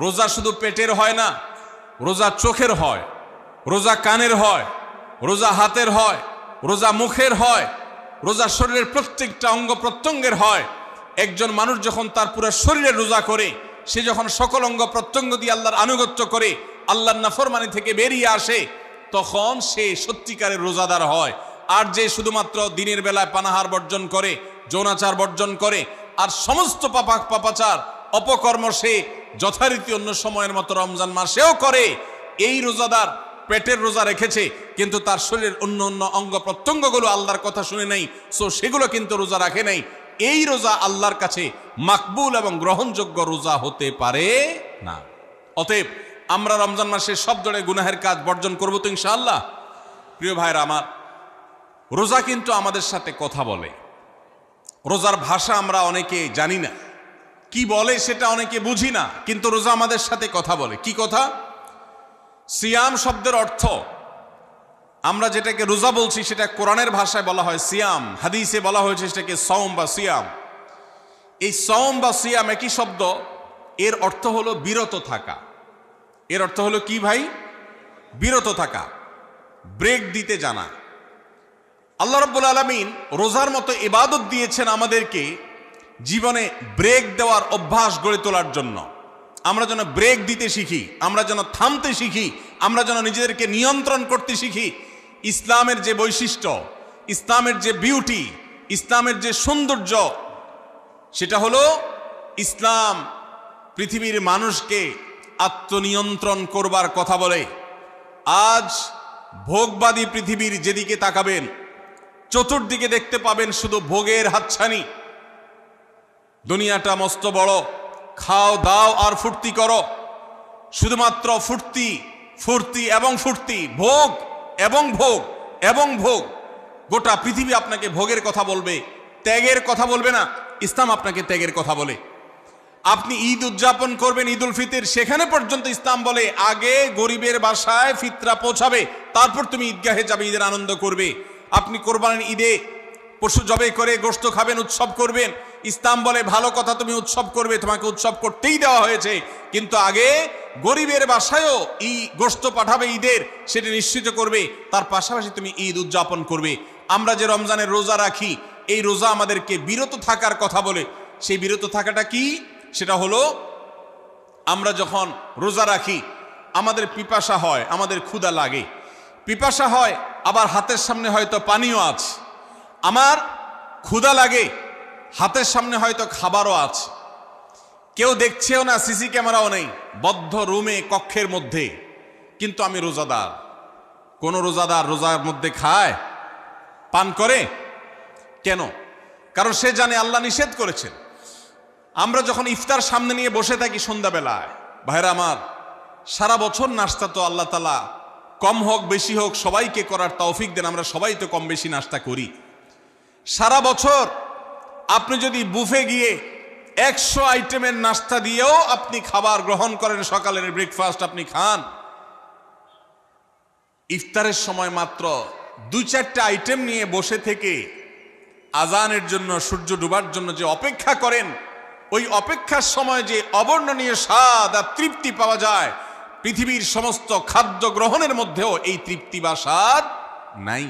রোজা শুধু পেটের হয় না, রোজা চোখের হয়, রোজা কানের হয়, রোজা হাতের হয়, রোজা মুখের হয়, রোজা শরীরের প্রত্যেকটা অঙ্গ প্রত্যঙ্গের হয়। একজন মানুষ যখন তার পুরো শরীরের রোজা করে, সে যখন সকল অঙ্গ প্রত্যঙ্গ দিয়ে আল্লাহর আনুগত্য করে, আল্লাহর নাফরমানি থেকে বেরিয়ে আসে, তখন সে সত্যিকারের রোজাদার হয়। আর যে শুধুমাত্র দিনের বেলায় পানাহার বর্জন করে, যৌনাচার বর্জন করে, আর সমস্ত পাপাচার অপকর্ম সে যথারীতি অন্য সময়ের মতো রমজান মাসেও করে, এই রোজাদার পেটের রোজা রেখেছে, কিন্তু তার শরীরের অন্য অন্য অঙ্গ প্রত্যঙ্গগুলো আল্লাহর কথা শুনে নাই, সো সেগুলো কিন্তু রোজা রাখে নাই। এই রোজা আল্লাহর কাছে মাকবুল এবং গ্রহণযোগ্য রোজা হতে পারে না। অতএব আমরা রমজান মাসে সব ধরনের গুনাহের কাজ বর্জন করবো তো ইনশাআল্লাহ। প্রিয় ভাইরা আমার, রোজা কিন্তু আমাদের সাথে কথা বলে। রোজার ভাষা আমরা অনেকে জানি না, কি বলে সেটা অনেকে বুঝি না, কিন্তু রোজা আমাদের সাথে কথা বলে। কি কথা? সিয়াম শব্দের অর্থ, আমরা যেটাকে রোজা বলছি সেটা কোরআনের ভাষায় বলা হয় সিয়াম, হাদিসে বলা হয়েছে সেটাকে সওম বা সিয়াম। এই সওম বা সিয়াম একই শব্দ, এর অর্থ হলো বিরত থাকা। এর অর্থ হলো কি ভাই? বিরত থাকা, ব্রেক দিতে জানা। আল্লাহ রাব্বুল আলামিন রোজার মতো ইবাদত দিয়েছেন আমাদেরকে জীবনে ব্রেক দেওয়ার অভ্যাস গড়ে তোলার জন্য। আমরা যেন ব্রেক দিতে শিখি, আমরা যেন থামতে শিখি, আমরা যেন নিজেদেরকে নিয়ন্ত্রণ করতে শিখি। ইসলামের যে বৈশিষ্ট্য, ইসলামের যে বিউটি, ইসলামের যে সৌন্দর্য, সেটা হলো ইসলাম পৃথিবীর মানুষকে আত্মনিয়ন্ত্রণ করবার কথা বলে। আজ ভোগবাদী পৃথিবীর যেদিকে তাকাবেন, চতুর্দিকে দেখতে পাবেন শুধু ভোগের হাতছানি। দুনিয়াটা মস্ত বড়, খাও দাও আর ফুর্তি করো, শুধুমাত্র ফুর্তি ফুর্তি এবং ফুর্তি, ভোগ এবং ভোগ এবং ভোগ। গোটা পৃথিবী আপনাকে ভোগের কথা বলবে, ত্যাগের কথা বলবে না। ইসলাম আপনাকে ত্যাগের কথা বলে। আপনি ঈদ উদযাপন করবেন, ঈদ উল ফিতর, সেখানে পর্যন্ত ইসলাম বলে আগে গরিবের বাসায় ফিতরা পৌঁছাবে, তারপর তুমি ঈদগাহে যাবে, ঈদের আনন্দ করবে। আপনি কোরবানির ঈদে পশু জবাই করে গোশত খাবেন, উৎসব করবেন, ইসলাম বলে ভালো কথা তুমি উৎসব করবে, তোমাকে উৎসব করতেই দেওয়া হয়েছে, কিন্তু আগে গরিবের বাসায়ও গোশত পাঠাবে ঈদের, সেটা নিশ্চিত করবে, তার পাশাপাশি তুমি ঈদ উদযাপন করবে। আমরা যে রমজানের রোজা রাখি, এই রোজা আমাদেরকে বিরত থাকার কথা বলে। সেই বিরত থাকাটা কি? সেটা হলো আমরা যখন রোজা রাখি আমাদের পিপাসা হয়, আমাদের ক্ষুধা লাগে, পিপাসা হয়, আবার হাতের সামনে হয়তো পানিও আছে, আমার ক্ষুধা লাগে, হাতের সামনে হয়তো খাবারও আছে, কেউ দেখছেও না, সিসি ক্যামেরাও নেই, বদ্ধ রুমে কক্ষের মধ্যে, কিন্তু আমি রোজাদার। কোন রোজাদার রোজার মধ্যে খায়, পান করে? কেন? কারণ সে জানে আল্লাহ নিষেধ করেছেন। আমরা যখন ইফতার সামনে নিয়ে বসে থাকি সন্ধ্যাবেলায়, ভাইরা আমার, সারা বছর নাস্তা তো আল্লাহ তাআলা কম হোক বেশি হোক সবাইকে করার তৌফিক দেন, আমরা সবাই তো কম বেশি নাস্তা করি। সারা বছর আপনি যদি বুফে গিয়ে 100 আইটেমের নাস্তা দিয়েও আপনি খাবার গ্রহণ করেন, সকালের ব্রেকফাস্ট আপনি খান, ইফতারের সময় মাত্র 2-4টা আইটেম নিয়ে বসে থেকে আজানের জন্য, সূর্য ডুবার জন্য যে অপেক্ষা করেন, ওই অপেক্ষার সময় যে অবর্ণনীয় স্বাদ আর তৃপ্তি পাওয়া যায়, পৃথিবীর সমস্ত খাদ্য গ্রহণের মধ্যেও এই তৃপ্তি বা স্বাদ নাই।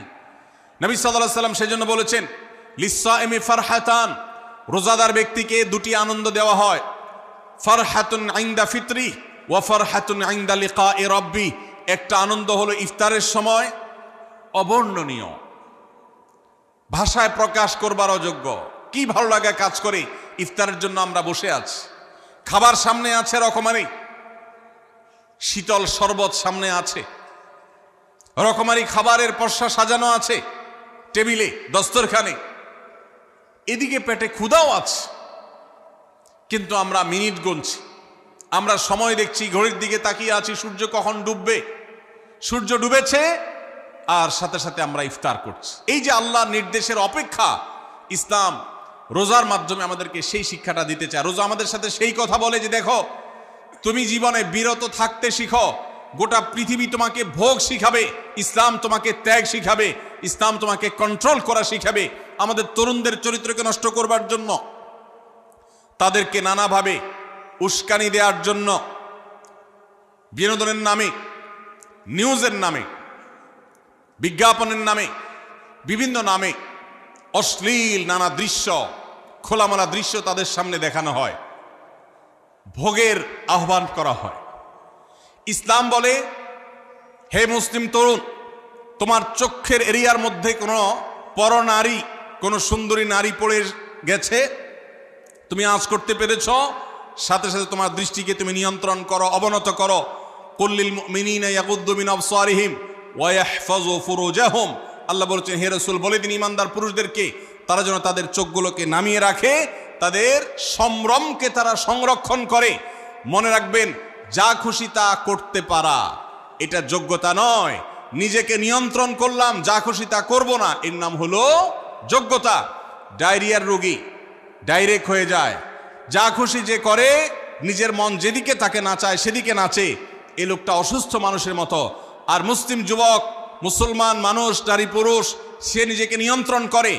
নবী সাল্লাল্লাহু আলাইহি ওয়াসাল্লাম সেজন্য বলেছেন, লিসসাইমি ফারহাতান, রোজাদার ব্যক্তিকে দুটি আনন্দ দেওয়া হয়, ফারহাতুন ইনদা ফিতরি ওয়া ফারহাতুন ইনদা লিকাই রাব্বি। একটা আনন্দ হলো ইফতারের সময়, অবর্ণনীয়, ভাষায় প্রকাশ করবার অযোগ্য, কি ভালো লাগা কাজ করে। ইফতারের জন্য আমরা বসে আছি, খাবার সামনে আছে রকমারি, শীতল শরবত সামনে আছে, রকমারি খাবারের পসরা সাজানো আছে টেবিলে, দস্তরখানে, এদিকে পেটে ক্ষুধাও আছে, কিন্তু আমরা মিনিট গুনছি, আমরা সময় দেখছি, ঘড়ির দিকে তাকিয়ে আছি, সূর্য কখন ডুববে। সূর্য ডুবেছে আর সাথে সাথে আমরা ইফতার করছি। এই যে আল্লাহর নির্দেশের অপেক্ষা, ইসলাম রোজার মাধ্যমে আমাদেরকে সেই শিক্ষাটা দিতে চায়। রোজা আমাদের সাথে সেই কথা বলে যে দেখো, তুমি জীবনে বিরত থাকতে শিখো, গোটা পৃথিবী তোমাকে ভোগ শিখাবে, ইসলাম তোমাকে ত্যাগ শিখাবে, ইসলাম তোমাকে কন্ট্রোল করা শিখাবে। আমাদের তরুণদের চরিত্রকে নষ্ট করবার জন্য, তাদেরকে নানাভাবে উস্কানি দেওয়ার জন্য, বিনোদনের নামে, নিউজের নামে, বিজ্ঞাপনের নামে, বিভিন্ন নামে অশ্লীল নানা দৃশ্য, খোলামেলা দৃশ্য তাদের সামনে দেখানো হয়, ভোগের আহ্বান করা হয়। ইসলাম বলে, হে মুসলিম তরুণ, তোমার চোখের এরিয়ার মধ্যে কোনো পরনারী, কোনো সুন্দরী নারী পড়ে গেছে, তুমি আঁচ করতে পেরেছ, সাথে সাথে তোমার দৃষ্টিকে তুমি নিয়ন্ত্রণ করো, অবনত করো। কুল্লিল মুমিনিনা ইয়াগুদ্দু মিন আবসারিহিম ওয়া ইয়াহফাযু ফুরুজাহুম। আল্লাহ বলেছেন, হে রাসূল বলে দিন ইমানদার পুরুষদেরকে, তারা যেন তাদের চোখগুলোকে নামিয়ে রাখে, তাদের সম্ভ্রমকে তারা সংরক্ষণ করে। মনে রাখবেন, যা খুশি তা করতে পারা এটা যোগ্যতা নয়। নিজেকে নিয়ন্ত্রণ করলাম, যা খুশি তা করব না, এর নাম হলো যোগ্যতা। ডায়রিয়ার রোগী ডাইরেক্ট হয়ে যায়, যা খুশি যে করে, নিজের মন যেদিকে তাকে নাচায় সেদিকে নাচে, এই লোকটা অসুস্থ মানুষের মতো। আর মুসলিম যুবক, মুসলমান মানুষ, নারী পুরুষ, সে নিজেকে নিয়ন্ত্রণ করে।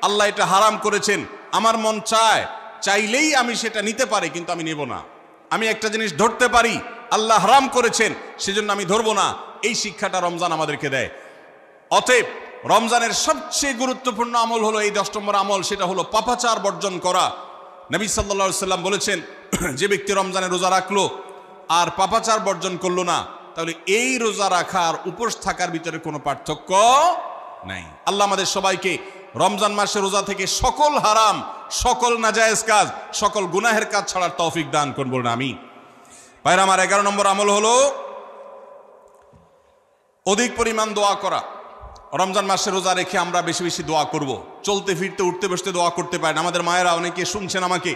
আল্লাহ এটা হারাম করেছেন, আমার মন চায়, চাইলেই আমি সেটা নিতে পারি, কিন্তু আমি নেব না। আমি একটা জিনিস ধরতে পারি, আল্লাহ হারাম করেছেন, সেজন্য আমি ধরবো না। এই শিক্ষাটা রমজান আমাদেরকে দেয়। অতএব রমজানের সবচেয়ে গুরুত্বপূর্ণ আমল হলো এই 10 নম্বর আমল, সেটা হলো পাপাচার বর্জন করা। নবী সাল্লাল্লাহু আলাইহি সাল্লাম বলেছেন, যে ব্যক্তি রমজানে রোজা রাখলো আর পাপাচার বর্জন করলো না, তাহলে এই রোজা রাখার উপোস থাকার ভিতরে কোনো পার্থক্য নাই। আল্লাহ আমাদের সবাইকে রমজান মাসে রোজা থেকে সকল হারাম, সকল নাজায়েজ কাজ, সকল গুনাহের কাজ ছাড়ার তৌফিক দান করুন, বলুন আমিন। ভাইরা আমার, 11 নম্বর আমল হলো অধিক পরিমাণ দোয়া করা। রমজান মাসে রোজা রেখে আমরা বেশি বেশি দোয়া করব। চলতে ফিরতে, উঠতে বসতে দোয়া করতে পারেন। আমাদের মায়েরা অনেকে শুনছেন আমাকে,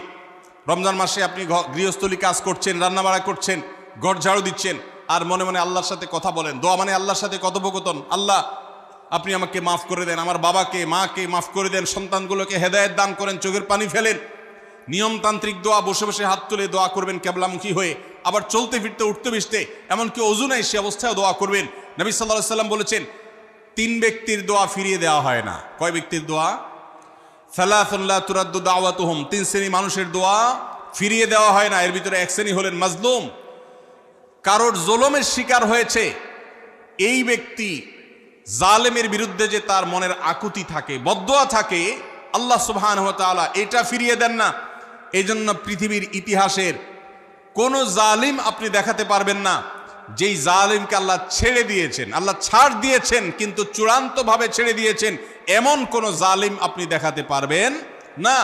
রমজান মাসে আপনি গৃহস্থলী কাজ করছেন, রান্নাবাড়া করছেন, ঘর ঝাড়ু দিচ্ছেন, আর মনে মনে আল্লাহর সাথে কথা বলেন। দোয়া মানে আল্লাহর সাথে কথোপকথন। আল্লাহ, আপনি আমাকে মাফ করে দেন, আমার বাবাকে মাকে মাফ করে দেন, সন্তানগুলোকে হেদায়েত দান করেন, চোখের পানি ফেলেন। নিয়মতান্ত্রিক দোয়া, বসে বসে হাত তুলে দোয়া করবেন কেবলামুখী হয়ে। আবার চলতে ফিরতে, উঠতে বসতে, এমনকি ওযু নাই সে অবস্থায় দোয়া করবেন। নবী সাল্লাল্লাহু আলাইহি সাল্লাম বলেছেন, 3 ব্যক্তির দোয়া ফিরিয়ে দেওয়া হয় না। কয় ব্যক্তির দোয়া? সালাসুন লা তুরাদ্দু দাওয়াতুহুম, 3 শ্রেণী মানুষের দোয়া ফিরিয়ে দেওয়া হয় না। এর ভিতরে এক শ্রেণী হলেন মাজলুম, কারোর জুলুমের শিকার হয়েছে। এই ব্যক্তি জালেমের বিরুদ্ধে যে তার মনের আকুতি থাকে, বদদোয়া থাকে, আল্লাহ সুবহানাহু ওয়া তাআলা এটা ফিরিয়ে দেন না। এই জন্য পৃথিবীর ইতিহাসের কোন জালিম আপনি দেখাতে পারবেন না যেই জালিমকে আল্লাহ ছেড়ে দিয়েছেন, আল্লাহ ছাড় দিয়েছেন কিন্তু চূড়ান্তভাবে ছেড়ে দিয়েছেন, এমন কোন জালিম আপনি দেখাতে পারবেন না।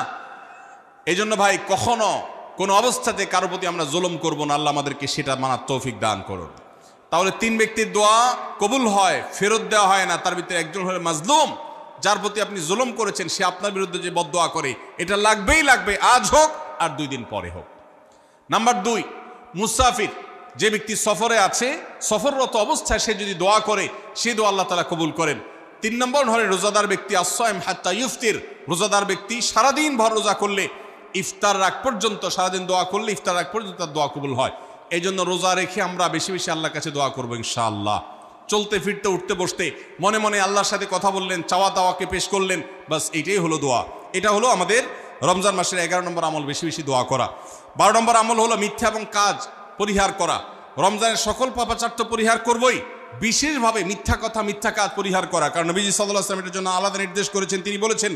এই জন্য ভাই কখনো কোন অবস্থাতে কারো প্রতি আমরা জুলুম করব না। আল্লাহ আমাদেরকে সেটা মানার তৌফিক দান করুন। তাহলে 3 ব্যক্তির দোয়া কবুল হয়, ফেরত দেওয়া হয় না। তার ভিতরে একজন হলো মাজলুম, যার প্রতি আপনি জুলুম করেছেন, সে আপনার বিরুদ্ধে যে বদদোয়া করে, এটা লাগবেই লাগবে, আজ হোক আর 2 দিন পরে হোক। নাম্বার 2, মুসাফির, যে ব্যক্তি সফরে আছে, সফররত অবস্থায় সে যদি দোয়া করে, সে দোয়া আল্লাহ তাআলা কবুল করেন। 3 নম্বর হলো রোজাদার ব্যক্তি, আস-সাইম হাত্তা ইফতির, রোজাদার ব্যক্তি সারাদিন ভর রোজা করলে ইফতার রাগ পর্যন্ত, সারাদিন দোয়া করলে ইফতার রাগ পর্যন্ত তার দোয়া কবুল হয়। এই জন্য রোজা রেখে আমরা বেশি বেশি আল্লাহর কাছে দোয়া করবো ইনশাআল্লাহ। চলতে ফিরতে উঠতে বসতে মনে মনে আল্লাহর সাথে কথা বললেন, চাওয়া দাওয়াকে পেশ করলেন, বাস এইটাই হলো দোয়া। এটা হলো আমাদের রমজান মাসের 11 নম্বর আমল, বেশি বেশি দোয়া করা। 12 নম্বর আমল হলো মিথ্যা এবং কাজ পরিহার করা। রমজানের সকল পাপাচার তো পরিহার করবই, বিশেষভাবে মিথ্যা কথা, মিথ্যা কাজ পরিহার করা। কারণ নবীজি সাল্লাল্লাহু আলাইহি ওয়াসাল্লাম এর জন্য আলাদা নির্দেশ করেছেন। তিনি বলেছেন,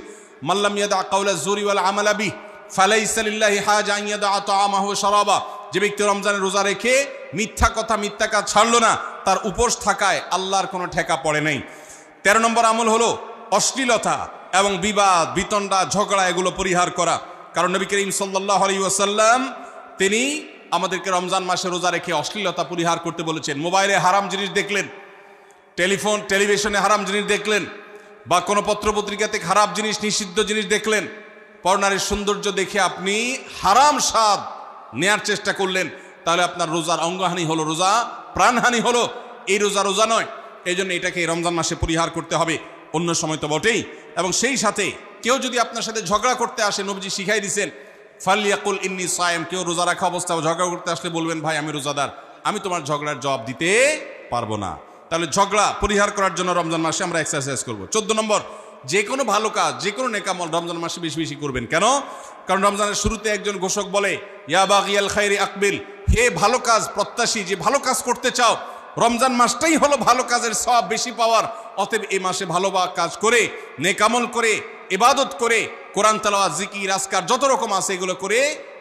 মাল্লাম ইয়াদা কাওলা যুরি ওয়াল আমালা বিহি ফালাইসা লিল্লাহি হাজা আন ইয়াদা তাআমাহু ওয়া শারাবা। যে ব্যক্তি রমজানের রোজা রেখে মিথ্যা কথা, মিথ্যা কাজ ছাড়লো না, তার উপোস থাকায় আল্লাহর কোনো ঠেকা পড়ে নাই। 13 নম্বর আমল হলো অশ্লীলতা এবং বিবাদ, বিতণ্ডা, ঝগড়া, এগুলো পরিহার করা। কারণ নবী করিম সাল্লাল্লাহু আলাইহি ওয়াসাল্লাম তিনি আমাদেরকে রমজান মাসে রোজা রেখে অশ্লীলতা পরিহার করতে বলেছেন। মোবাইলে হারাম জিনিস দেখলেন, টেলিভিশনে হারাম জিনিস দেখলেন, বা কোনো পত্রপত্রিকাতে খারাপ জিনিস, নিষিদ্ধ জিনিস দেখলেন, পরনারীর সৌন্দর্য দেখে আপনি হারাম স্বাদ নেয়ার চেষ্টা করলেন, তাহলে আপনার রোজার অঙ্গহানি হলো, রোজা প্রাণহানি হলো। এই রোজা রোজা নয়। এই জন্য এটাকে রমজান মাসে পরিহার করতে হবে, অন্য সময় তো বটেই। এবং সেই সাথে কেউ যদি আপনার সাথে ঝগড়া করতে আসে, নবীজি শিখাই দিয়েছেন, ফালিয়াকুল ইন্নী সায়েম, কেউ রোজা রাখা অবস্থায় ঝগড়া করতে আসলে বলবেন, ভাই আমি রোজাদার, আমি তোমার ঝগড়ার জবাব দিতে পারবো না। তাহলে ঝগড়া পরিহার করার জন্য রমজান মাসে আমরা এক্সারসাইজ করবো। 14 নম্বর, যে কোনো ভালো কাজ, যে কোনো নেকামল রমজান মাসে বেশি বেশি করবেন। কেন? কারণ রমজানের শুরুতে একজন ঘোষক বলে, ইয়া বাগিয়াল খাইরি আকবিল, হে ভালো কাজ প্রত্যাশী, যে ভালো কাজ করতে চাও, রমজান মাসটাই হলো ভালো কাজের সওয়াব বেশি পাওয়ার। অতএব এই মাসে ভালো কাজ করে, নেকামল করে, ইবাদত করে, কোরআন তেলাওয়াত, জিকির, আজকার যত রকম আছে এগুলো করে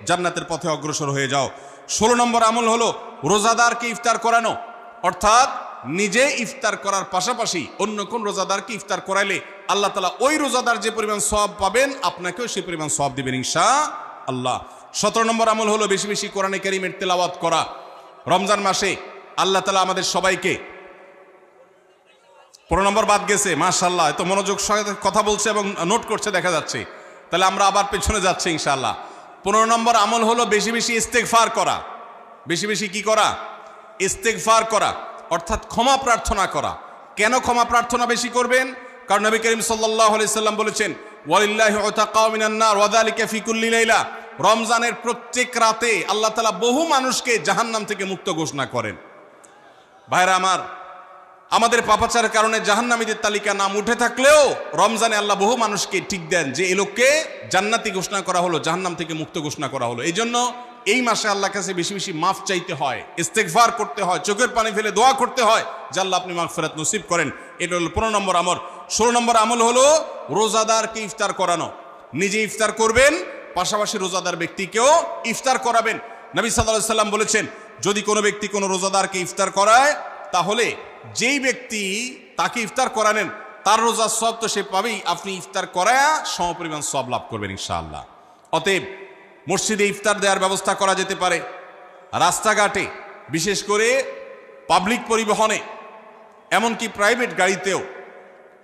জান্নাতের পথে অগ্রসর হয়ে যাও। 16 নম্বর আমল হলো রোজাদারকে ইফতার করানো, অর্থাৎ নিজে ইফতার করার পাশাপাশি অন্য কোন রোজাদারকে ইফতার করাইলে আল্লাহ তাআলা ওই রোজাদার যে পরিমাণ সওয়াব পাবেন, আপনাকেও সেই পরিমাণ সওয়াব দিবেন ইনশাআল্লাহ। 17 নম্বর আমল হলো বেশি বেশি কোরআনে কারীমের তেলাওয়াত করা। রমজান মাসে আল্লাহ তাআলা আমাদের সবাইকে, 15 নম্বর বাদ গেছে, মাশাআল্লাহ, এত মনোযোগ সহকারে কথা বলছে এবং নোট করছে দেখা যাচ্ছে। তাহলে আমরা আবার পেছনে যাচ্ছি ইনশাআল্লাহ। 15 নম্বর আমল হলো বেশি বেশি ইস্তেগফার করা। বেশি বেশি কি করা? ইস্তেগফার করা, অর্থাৎ ক্ষমা প্রার্থনা করা। কেন ক্ষমা প্রার্থনা বেশি করবেন? কারণ নবী করিম সাল্লাল্লাহু আলাইহি সাল্লাম বলেছেন, ওয়ালিল্লাহি উতাকাউ মিনান নার ওয়া যালিকা ফি কুল্লি লাইলা। রমজানের প্রত্যেক রাতে আল্লাহ তাআলা বহু মানুষকে জাহান্নাম থেকে মুক্ত ঘোষণা করেন। ভাইরা আমার, আমাদের পাপাচারের কারণে জাহান্নামীদের তালিকা নাম উঠে থাকলেও রমজানে আল্লাহ বহু মানুষকে ঠিক দেন যে এই লোককে জান্নাতি ঘোষণা করা হলো, জাহান্নাম থেকে মুক্ত ঘোষণা করা হলো। এই জন্য এই মাসে আল্লাহর কাছে বেশি বেশি মাফ চাইতে হয়, ইস্তেগফার করতে হয়, চোখের পানি ফেলে দোয়া করতে হয় যে আল্লাহ আপনি মাগফিরাত নসিব করেন। এটা হলো 15 নম্বর আমল। 16 নম্বর আমল হলো রোজাদারকে ইফতার করানো। নিজে ইফতার করবেন, পাশাপাশি রোজাদার ব্যক্তিকেও ইফতার করাবেন। নবী সাল্লাল্লাহু আলাইহি সাল্লাম বলেছেন, যদি কোনো ব্যক্তি কোনো রোজাদারকে ইফতার করায়, তাহলে যেই ব্যক্তি তাকে ইফতার করানেন তার রোজার সওয়াব তো সে পাবেই, আপনি ইফতার করায়া সমপরিমাণ সওয়াব লাভ করবেন ইনশাআল্লাহ। অতএব মসজিদে ইফতার দেওয়ার ব্যবস্থা করা যেতে পারে, রাস্তাঘাটে, বিশেষ করে পাবলিক পরিবহনে, এমনকি প্রাইভেট গাড়িতেও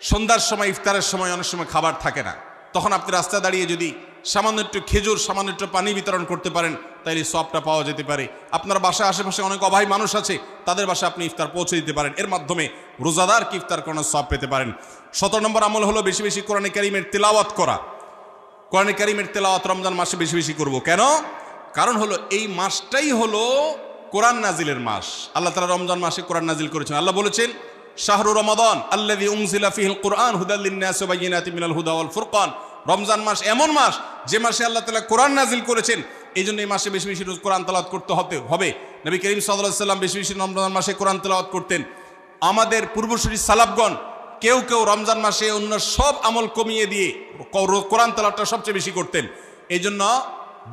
সন্ধ্যার সময়, ইফতারের সময় অনেক সময় খাবার থাকে না, তখন আপনি রাস্তায় দাঁড়িয়ে যদি সামান্য একটু খেজুর, সামান্য একটু পানি বিতরণ করতে পারেন, তাইলে সওয়াবটা পাওয়া যেতে পারে। আপনার বাসায় আশেপাশে অনেক অভাবী মানুষ আছে, তাদের বাসায় আপনি ইফতার পৌঁছে দিতে পারেন, এর মাধ্যমে রোজাদারকে ইফতার করানোর সওয়াব পেতে পারেন। 17 নম্বর আমল হলো বেশি বেশি কোরআনে কারীমের তেলাওয়াত করা। কোরআনে কারীমের তেলাওয়াত রমজান মাসে বেশি বেশি করব। কেন? কারণ হলো এই মাসটাই হলো কোরআন নাজিলের মাস। আল্লাহ তাআলা রমজান মাসে কোরআন নাজিল করেছেন। আল্লাহ বলেছেন, শাহরু রমাদান আল্লাযী উনজিলা ফীহিল কুরআন হুদাল লিন-নাসি ওয়া বায়িনাতিন মিনাল হুদা ওয়াল ফুরকান। রমজান মাস এমন মাস যে মাসে আল্লাহ তাআলা কোরআন নাজিল করেছেন, এই জন্য এই মাসে বেশি বেশি রোজ কোরআন তেলাওয়াত করতে হবে। নবী করিম সাল্লাল্লাহু আলাইহি ওয়াসাল্লাম বেশি বেশি রমজান মাসে কোরআন তেলাওয়াত করতেন। আমাদের পূর্বসূরি সালাফগণ কেউ কেউ রমজান মাসে অন্য সব আমল কমিয়ে দিয়ে কোরআন তেলাওয়াতটা সবচেয়ে বেশি করতেন। এই জন্য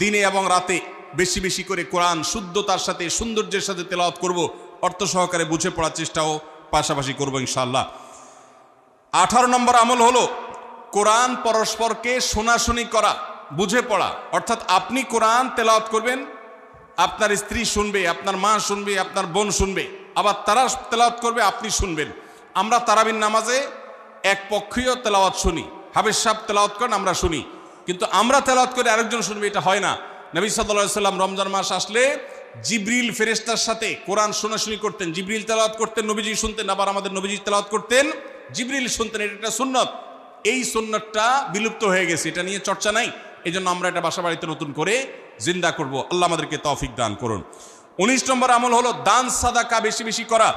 দিনে এবং রাতে বেশি বেশি করে কোরআন শুদ্ধতার সাথে সৌন্দর্যের সাথে তেলাওয়াত করব, অর্থ সহকারে বুঝে পড়ার চেষ্টাও পাশাপাশি করব ইনশাআল্লাহ। 18 নম্বর আমল হলো কোরআন পরস্পরকে শোনাশুনি করা, বুঝে পড়া। অর্থাৎ আপনি কোরআন তেলাওয়াত করবেন, আপনার স্ত্রী শুনবে, আপনার মা শুনবে, আপনার বোন শুনবে, আবার তারা তেলাওয়াত করবে, আপনি শুনবেন। আমরা তারাবির নামাজে এক পক্ষীয় তেলাওয়াত শুনি, হাফেজ সাহেব তেলাওয়াত করেন, আমরা শুনি, কিন্তু আমরা তেলাওয়াত করে আরেকজন শুনবে, এটা হয় না। নবী সাল্লাল্লাহু আলাইহি সাল্লাম রমজান মাস আসলে জিবরিল ফেরেশতার সাথে কোরআন শোনাশুনি করতেন। জিবরিল তেলাওয়াত করতেন, নবীজি শুনতেন, আবার আমাদের নবীজি তেলাওয়াত করতেন, জিবরিল শুনতেন। এটা একটা সুন্নত। এই সুন্নতটা বিলুপ্ত হয়ে গেছে, এটা নিয়ে চর্চা নাই। এই জন্য আমরা এটা বাসা বাড়িতে নতুন করে জিন্দা করব। আল্লাহ আমাদেরকে তৌফিক দান করুন। 19 নম্বর আমল হলো দান সাদাকা বেশি বেশি করা।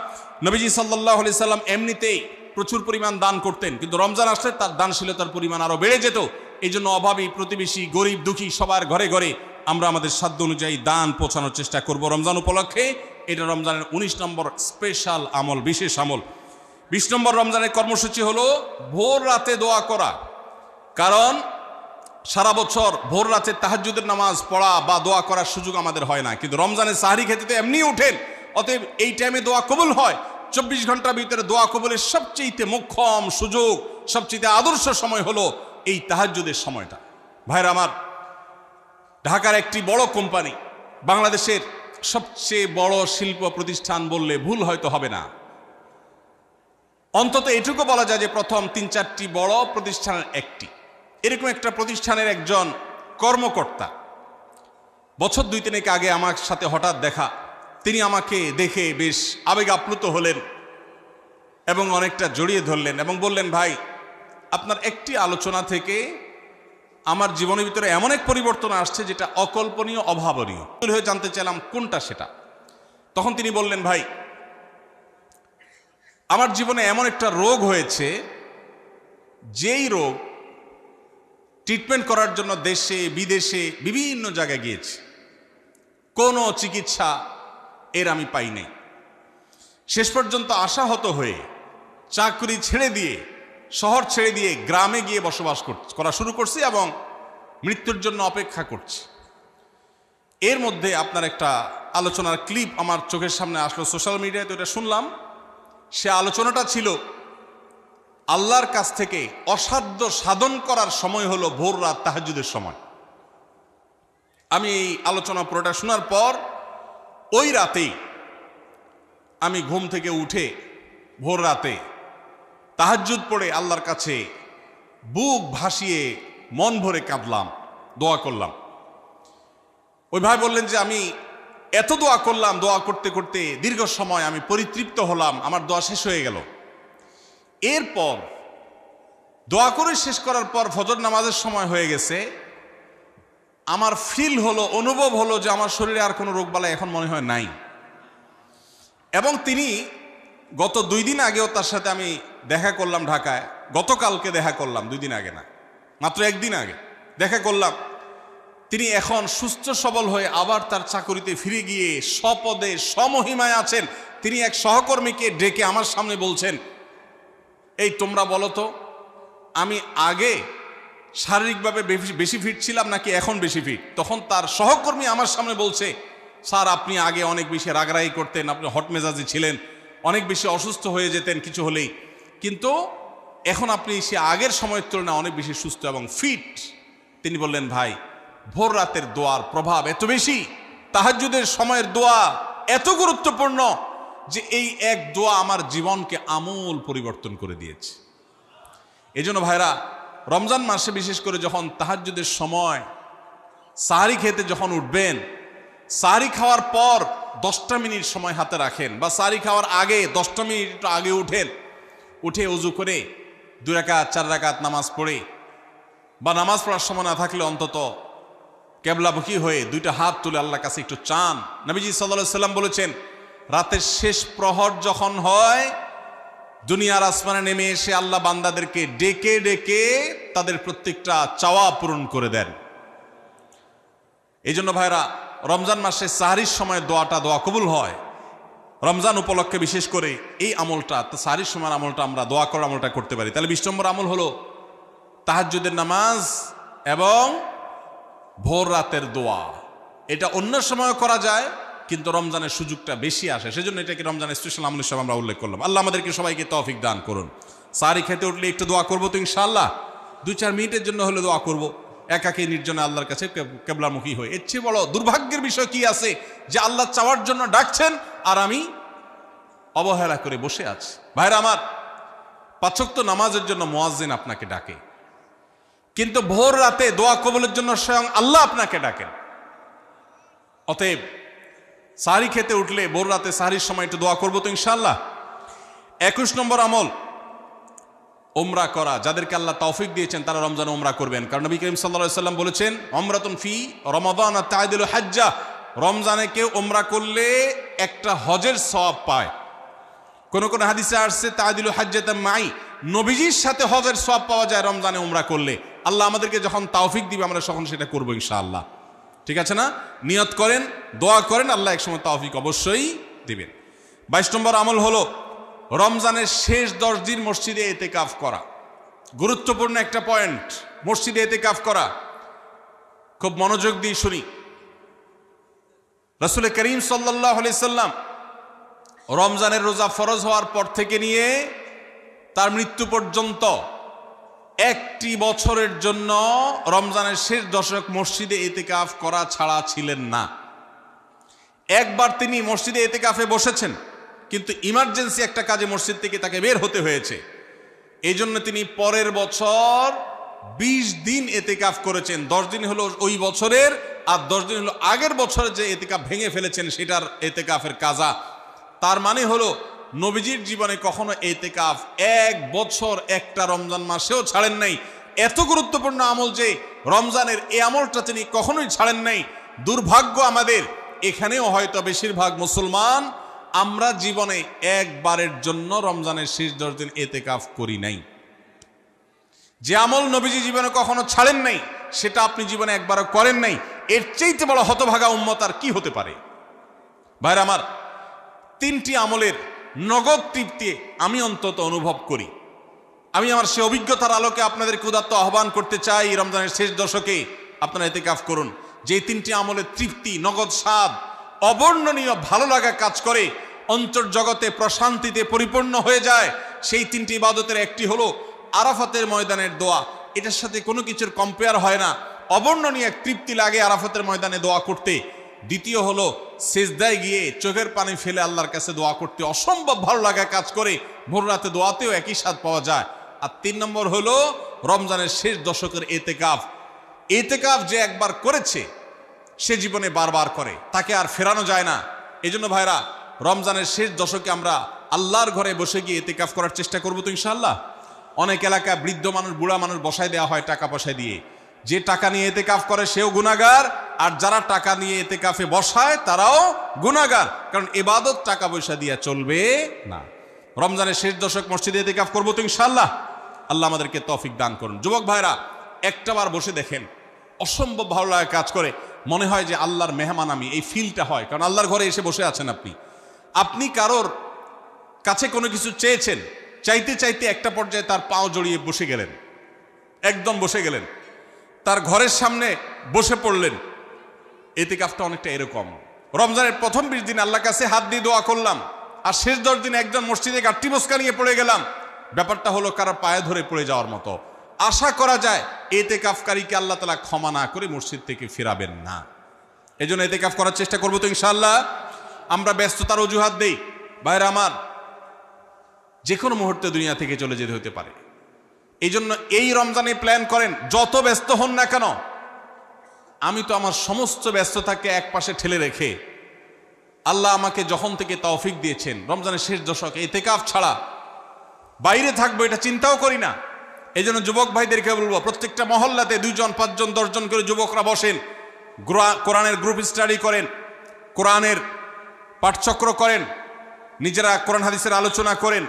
নবীজি সাল্লাল্লাহু আলাইহি সাল্লাম এমনিতেই প্রচুর পরিমাণ দান করতেন, কিন্তু রমজান আসলে তার দানশীলতার পরিমাণ আরো বেড়ে যেত। এই জন্য অভাবী, প্রতিবেশী, গরিব দুঃখী সবার ঘরে ঘরে আমরা আমাদের সাধ্য অনুযায়ী দান পৌঁছানোর চেষ্টা করব রমজান উপলক্ষে। এটা রমজানের 19 নম্বর স্পেশাল আমল, বিশেষ আমল। 20 নম্বর রমজানের কর্মসূচি হলো ভোর রাতে দোয়া করা। কারণ সারা বছর ভোর রাতে তাহাজ্জুদের নামাজ পড়া বা দোয়া করার সুযোগ আমাদের হয় না, কিন্তু রমজানের সাহরি খেতে তো এমনি উঠেন। অতএব এই টাইমে দোয়া কবুল হয়। 24 ঘন্টার ভিতরে দোয়া কবুলের সবচেয়ে মোক্ষম সুযোগ, সবচেয়ে আদর্শ সময় হলো এই তাহাজ্জুদের সময়টা। ভাইরা আমার, ঢাকার একটি বড় কোম্পানি, বাংলাদেশের সবচেয়ে বড় শিল্প প্রতিষ্ঠান বললে ভুল হয়তো হবে না, অন্তত এটুকু বলা যায় যে প্রথম 3-4টি বড় প্রতিষ্ঠানের একটি। এরকম একটা প্রতিষ্ঠানের একজন কর্মকর্তা বছর 2-3 আগে আমার সাথে হঠাৎ দেখা। তিনি আমাকে দেখে বেশ আবেগ আপ্লুত হলেন এবং অনেকটা জড়িয়ে ধরলেন এবং বললেন, ভাই, আপনার একটি আলোচনা থেকে আমার জীবনের ভিতরে এমন এক পরিবর্তন আসছে যেটা অকল্পনীয়, অভাবনীয়। হয়ে জানতে চাইলাম কোনটা সেটা। তখন তিনি বললেন, ভাই, আমার জীবনে এমন একটা রোগ হয়েছে, যেই রোগ ট্রিটমেন্ট করার জন্য দেশে বিদেশে বিভিন্ন জায়গায় গিয়েছি, কোনো চিকিৎসা এর আমি পাই নাই। শেষ পর্যন্ত আশাহত হয়ে চাকরি ছেড়ে দিয়ে, শহর ছেড়ে দিয়ে গ্রামে গিয়ে বসবাস করা শুরু করছি এবং মৃত্যুর জন্য অপেক্ষা করছি। এর মধ্যে আপনার একটা আলোচনার ক্লিপ আমার চোখের সামনে আসলো সোশ্যাল মিডিয়ায়, তো এটা শুনলাম। সে আলোচনাটা ছিল আল্লাহর কাছ থেকে অসাধ্য সাধন করার সময় হলো ভোর রাত তাহাজ্জুদের সময়। আমি এই আলোচনা পুরোটা শোনার পর ওই রাতেই আমি ঘুম থেকে উঠে ভোর রাতে তাহাজ্জুদ পড়ে আল্লাহর কাছে বুক ভাসিয়ে মন ভরে কাঁদলাম, দোয়া করলাম। ওই ভাই বললেন যে আমি এত দোয়া করলাম, দোয়া করতে করতে দীর্ঘ সময় আমি পরিতৃপ্ত হলাম, আমার দোয়া শেষ হয়ে গেল। এরপর দোয়া করে শেষ করার পর ফজর নামাজের সময় হয়ে গেছে। আমার ফিল হলো, অনুভব হলো যে আমার শরীরে আর কোনো রোগবালাই এখন মনে হয় নাই। এবং তিনি গত 2 দিন আগেও তার সাথে আমি দেখা করলাম ঢাকায়, গতকালকে দেখা করলাম, 2 দিন আগে না, মাত্র 1 দিন আগে দেখা করলাম। তিনি এখন সুস্থ সবল হয়ে আবার তার চাকরিতে ফিরে গিয়ে স্বপদে সমহিমায় আছেন। তিনি এক সহকর্মীকে ডেকে আমার সামনে বলছেন, এই তোমরা বলো তো, আমি আগে শারীরিকভাবে বেশি ফিট ছিলাম নাকি এখন বেশি ফিট? তখন তার সহকর্মী আমার সামনে বলছে, স্যার, আপনি আগে অনেক বেশি রাগারাগি করতেন, আপনি হট মেজাজি ছিলেন, অনেক বেশি অসুস্থ হয়ে যেতেন কিছু হলেই, কিন্তু এখন আপনি সে আগের সময়ের তুলনায় অনেক বেশি সুস্থ এবং ফিট। তিনি বললেন, ভাই, ভোর রাতের দোয়ার প্রভাব এত বেশি, তাহাজ্জুদের সময়ের দোয়া এত গুরুত্বপূর্ণ যে এই এক দোয়া আমার জীবনকে আমূল পরিবর্তন করে দিয়েছে। এজন্য ভাইরা, রমজান মাসে বিশেষ করে যখন তাহাজ্জুদের সময় সাহরি খেতে যখন উঠবেন, সাহরি খাওয়ার পর 10টা মিনিট সময় হাতে রাখেন, বা সাহরি খাওয়ার আগে 10টা মিনিট একটু আগে উঠে উজু করে 2 রাকাত 4 রাকাত নামাজ পড়ে, বা নামাজ পড়ার সময় না থাকলে অন্তত কেবলামুখী হয়ে 2টা হাত তুলে আল্লাহর কাছে একটু চান। নবীজি সাল্লাল্লাহু আলাইহি সাল্লাম বলেছেন, রাতের শেষ প্রহর যখন হয়, দুনিয়ার আসমানে নেমে এসে আল্লাহ বান্দাদেরকে ডেকে ডেকে তাদের প্রত্যেকটা চাওয়া পূরণ করে দেন। এই জন্য ভাইরা, রমজান মাসে সাহরির সময় দোয়া কবুল হয়। রমজান উপলক্ষে বিশেষ করে এই আমলটা, সাহরির সময় আমলটা, আমরা দোয়া করার আমলটা করতে পারি। তাহলে 20 নম্বর আমল হলো তাহাজ্জুদের নামাজ এবং ভোর রাতের দোয়া। এটা অন্য সময় করা যায়, কিন্তু রমজানের সুযোগটা বেশি আসে, সেজন্য এটাকে রমজানের স্পেশাল আমল হিসেবে আমরা উল্লেখ করলাম। আল্লাহ আমাদেরকে সবাইকে তৌফিক দান করুন। সাহরি খেতে উঠলে একটু দোয়া করবো তো ইনশাআল্লাহ, 2-4 মিনিটের জন্য হলে দোয়া করব, একাকী নির্জনে আল্লাহর কাছে কেবলামুখী হয়ে। এর চেয়ে বড় দুর্ভাগ্যের বিষয় কি আছে যে আল্লাহ চাওয়ার জন্য ডাকছেন আর আমি অবহেলা করে বসে আছি। ভাইরা আমার, 5 ওয়াক্ত নামাজের জন্য মুয়াজ্জিন আপনাকে ডাকে, কিন্তু ভোর রাতে দোয়া কবুলের জন্য স্বয়ং আল্লাহ আপনাকে ডাকেন। অতএব সাহরি খেতে উঠলে ভোর রাতে সাহরির সময় একটু দোয়া করবো তো ইনশাআল্লাহ। 21 নম্বর আমল উমরা করা। যাদেরকে আল্লাহ তৌফিক দিয়েছেন তারা রমজানে উমরা করবেন, কারণ নবী করিম সাল্লাল্লাহু আলাইহি ওয়াসাল্লাম বলেছেন, উমরাতুন ফি রমাদান তা'দিলু হাজ্জা। রমজানে কেউ উমরা করলে একটা হজের সওয়াব পায়। কোন কোন হাদিসে আসছে তা'দিলু হাজ্জাতাম মাই, নবীজির সাথে হজের সওয়াব পাওয়া যায় রমজানে উমরা করলে। আল্লাহ আমাদেরকে যখন তৌফিক দিবে আমরা তখন সেটা করবো ইনশাআল্লাহ। ঠিক আছে না? নিয়ত করেন, দোয়া করেন, আল্লাহ একসময় তৌফিক অবশ্যই দিবেন। 22 নম্বর আমল হলো রমজানের শেষ 10 দিন মসজিদে ইতিকাফ করা। গুরুত্বপূর্ণ একটা পয়েন্ট, মসজিদে ইতিকাফ করা। খুব মনোযোগ দিয়ে শুনি। রাসূল করিম সাল্লাল্লাহু আলাইহি সাল্লাম রমজানের রোজা ফরজ হওয়ার পর থেকে নিয়ে তার মৃত্যু পর্যন্ত একটি বছরের জন্য রমজানের শেষ দশক মসজিদে ইতিকাফ করা ছাড়া ছিলেন না। একবার তিনি মসজিদে ইতিকাফে বসেছেন, কিন্তু ইমার্জেন্সি একটা কাজে মসজিদ থেকে তাকে বের হতে হয়েছে। এই জন্য তিনি পরের বছর 20 দিন ইতিকাফ করেছেন। 10 দিন হলো ওই বছরের, আর 10 দিন হলো আগের বছরে যে ইতিকাফ ভেঙে ফেলেছেন সেটার ইতিকাফের কাজা। তার মানে হলো নবীজির জীবনে কখনো ইতিকাফ 1 বছর একটা রমজান মাসেও ছাড়েন নাই। এত গুরুত্বপূর্ণ আমল যে রমজানের এই আমলটা তিনি কখনোই ছাড়েন নাই। দুর্ভাগ্য আমাদের, এখানেও হয়তো বেশিরভাগ মুসলমান আমরা জীবনে একবারের জন্য রমজানের শেষ 10 দিন ইতিকাফ করি নাই। যে আমল নবীজি জীবনে কখনো ছাড়েন নাই সেটা আপনি জীবনে একবারও করেন নাই। এর চাইতে বড় হতভাগা উম্মত আর কি হতে পারে? ভাইরা আমার, 3টি আমলের নগদ তৃপ্তি আমি অন্তত অনুভব করি। আমি আমার সে অভিজ্ঞতার আলোকে আপনাদেরকে উদাত্ত আহ্বান করতে চাই, রমজানের শেষ দশকে আপনারা ইতিকাফ করুন। যে 3টি আমলের তৃপ্তি, নগদ স্বাদ, অবর্ণনীয় ভালো লাগা কাজ করে, অন্তর্জগতে প্রশান্তিতে পরিপূর্ণ হয়ে যায়, সেই 3টি ইবাদতের একটি হলো আরাফাতের ময়দানের দোয়া। এটার সাথে কোনো কিছুর কম্পেয়ার হয় না। অবর্ণনীয় এক তৃপ্তি লাগে আরাফাতের ময়দানে দোয়া করতে। দ্বিতীয় হলো সিজদায় গিয়ে চোখের পানি ফেলে আল্লাহর কাছে দোয়া করতে অসম্ভব ভালো লাগা কাজ করে। ভোর রাতে দোয়াতেও একই স্বাদ পাওয়া যায়। আর 3 নম্বর হলো রমজানের শেষ দশকের ইতিকাফ। ইতিকাফ যে একবার করেছে সে জীবনে বারবার করে, তাকে আর ফেরানো যায় না। এই জন্য ভাইরা, রমজানের শেষ দশকে আমরা আল্লাহর ঘরে বসে গিয়ে ইতিকাফ করার চেষ্টা করবো তো ইনশাআল্লাহ। অনেক এলাকায় বৃদ্ধ মানুষ, বুড়া মানুষ বসায় দেওয়া হয় টাকা পয়সা দিয়ে। যে টাকা নিয়ে ইতিকাফ করে সেও গুনাহগার, আর যারা টাকা নিয়ে ইতিকাফে বসায় তারাও গুনাহগার, কারণ ইবাদত টাকা পয়সা দিয়ে চলবে না। রমজানের শেষ দশক মসজিদে ইতিকাফ করবো তো ইনশাআল্লাহ। আল্লাহ আমাদেরকে তৌফিক দান করুন। যুবক ভাইরা, একটাবার বসে দেখেন, অসম্ভব ভালো লাগে কাজ করে। মনে হয় যে আল্লাহর মেহমান আমি, এই ফিলটা হয়, কারণ আল্লাহর ঘরে এসে বসে আছেন আপনি। আপনি কারোর কাছে কোনো কিছু চেয়েছেন, চাইতে চাইতে একটা পর্যায়ে তার পাও জড়িয়ে বসে গেলেন, একদম বসে গেলেন, তার ঘরের সামনে বসে পড়লেন। ইতিকাফটা অনেকটা এরকম। রমজানের প্রথম 20 দিন আল্লাহর কাছে হাত দিয়ে দোয়া করলাম, আর শেষ 10 দিন একজন মসজিদে গাঁটটি মস্কা নিয়ে পড়ে গেলাম। ব্যাপারটা হলো কারোর পায়ে ধরে পড়ে যাওয়ার মতো। আশা করা যায় ইতিকাফকারীকে আল্লাহ তাআলা ক্ষমা না করে মসজিদ থেকে ফেরাবেন না। এই জন্য ইতিকাফ করার চেষ্টা করবো তো ইনশাআল্লাহ। আমরা ব্যস্ততার অজুহাত দেই। ভাইরা আমার, যে কোনো মুহূর্তে দুনিয়া থেকে চলে যেতে হতে পারে। এই জন্য এই রমজানে প্ল্যান করেন, যত ব্যস্ত হন না কেন। আমি তো আমার সমস্ত ব্যস্ততাকে এক পাশে ঠেলে রেখে আল্লাহ আমাকে যখন থেকে তৌফিক দিয়েছেন রমজানের শেষ দশকে ইতিকাফ ছাড়া বাইরে থাকবো এটা চিন্তাও করি না। এই জন্য যুবক ভাইদেরকে বলবো, প্রত্যেকটা মহল্লাতে 2 জন 5 জন 10 জন করে যুবকরা বসেন, কোরআনের গ্রুপ স্টাডি করেন, কোরআনের পাঠচক্র করেন, নিজেরা কোরআন হাদিসের আলোচনা করেন,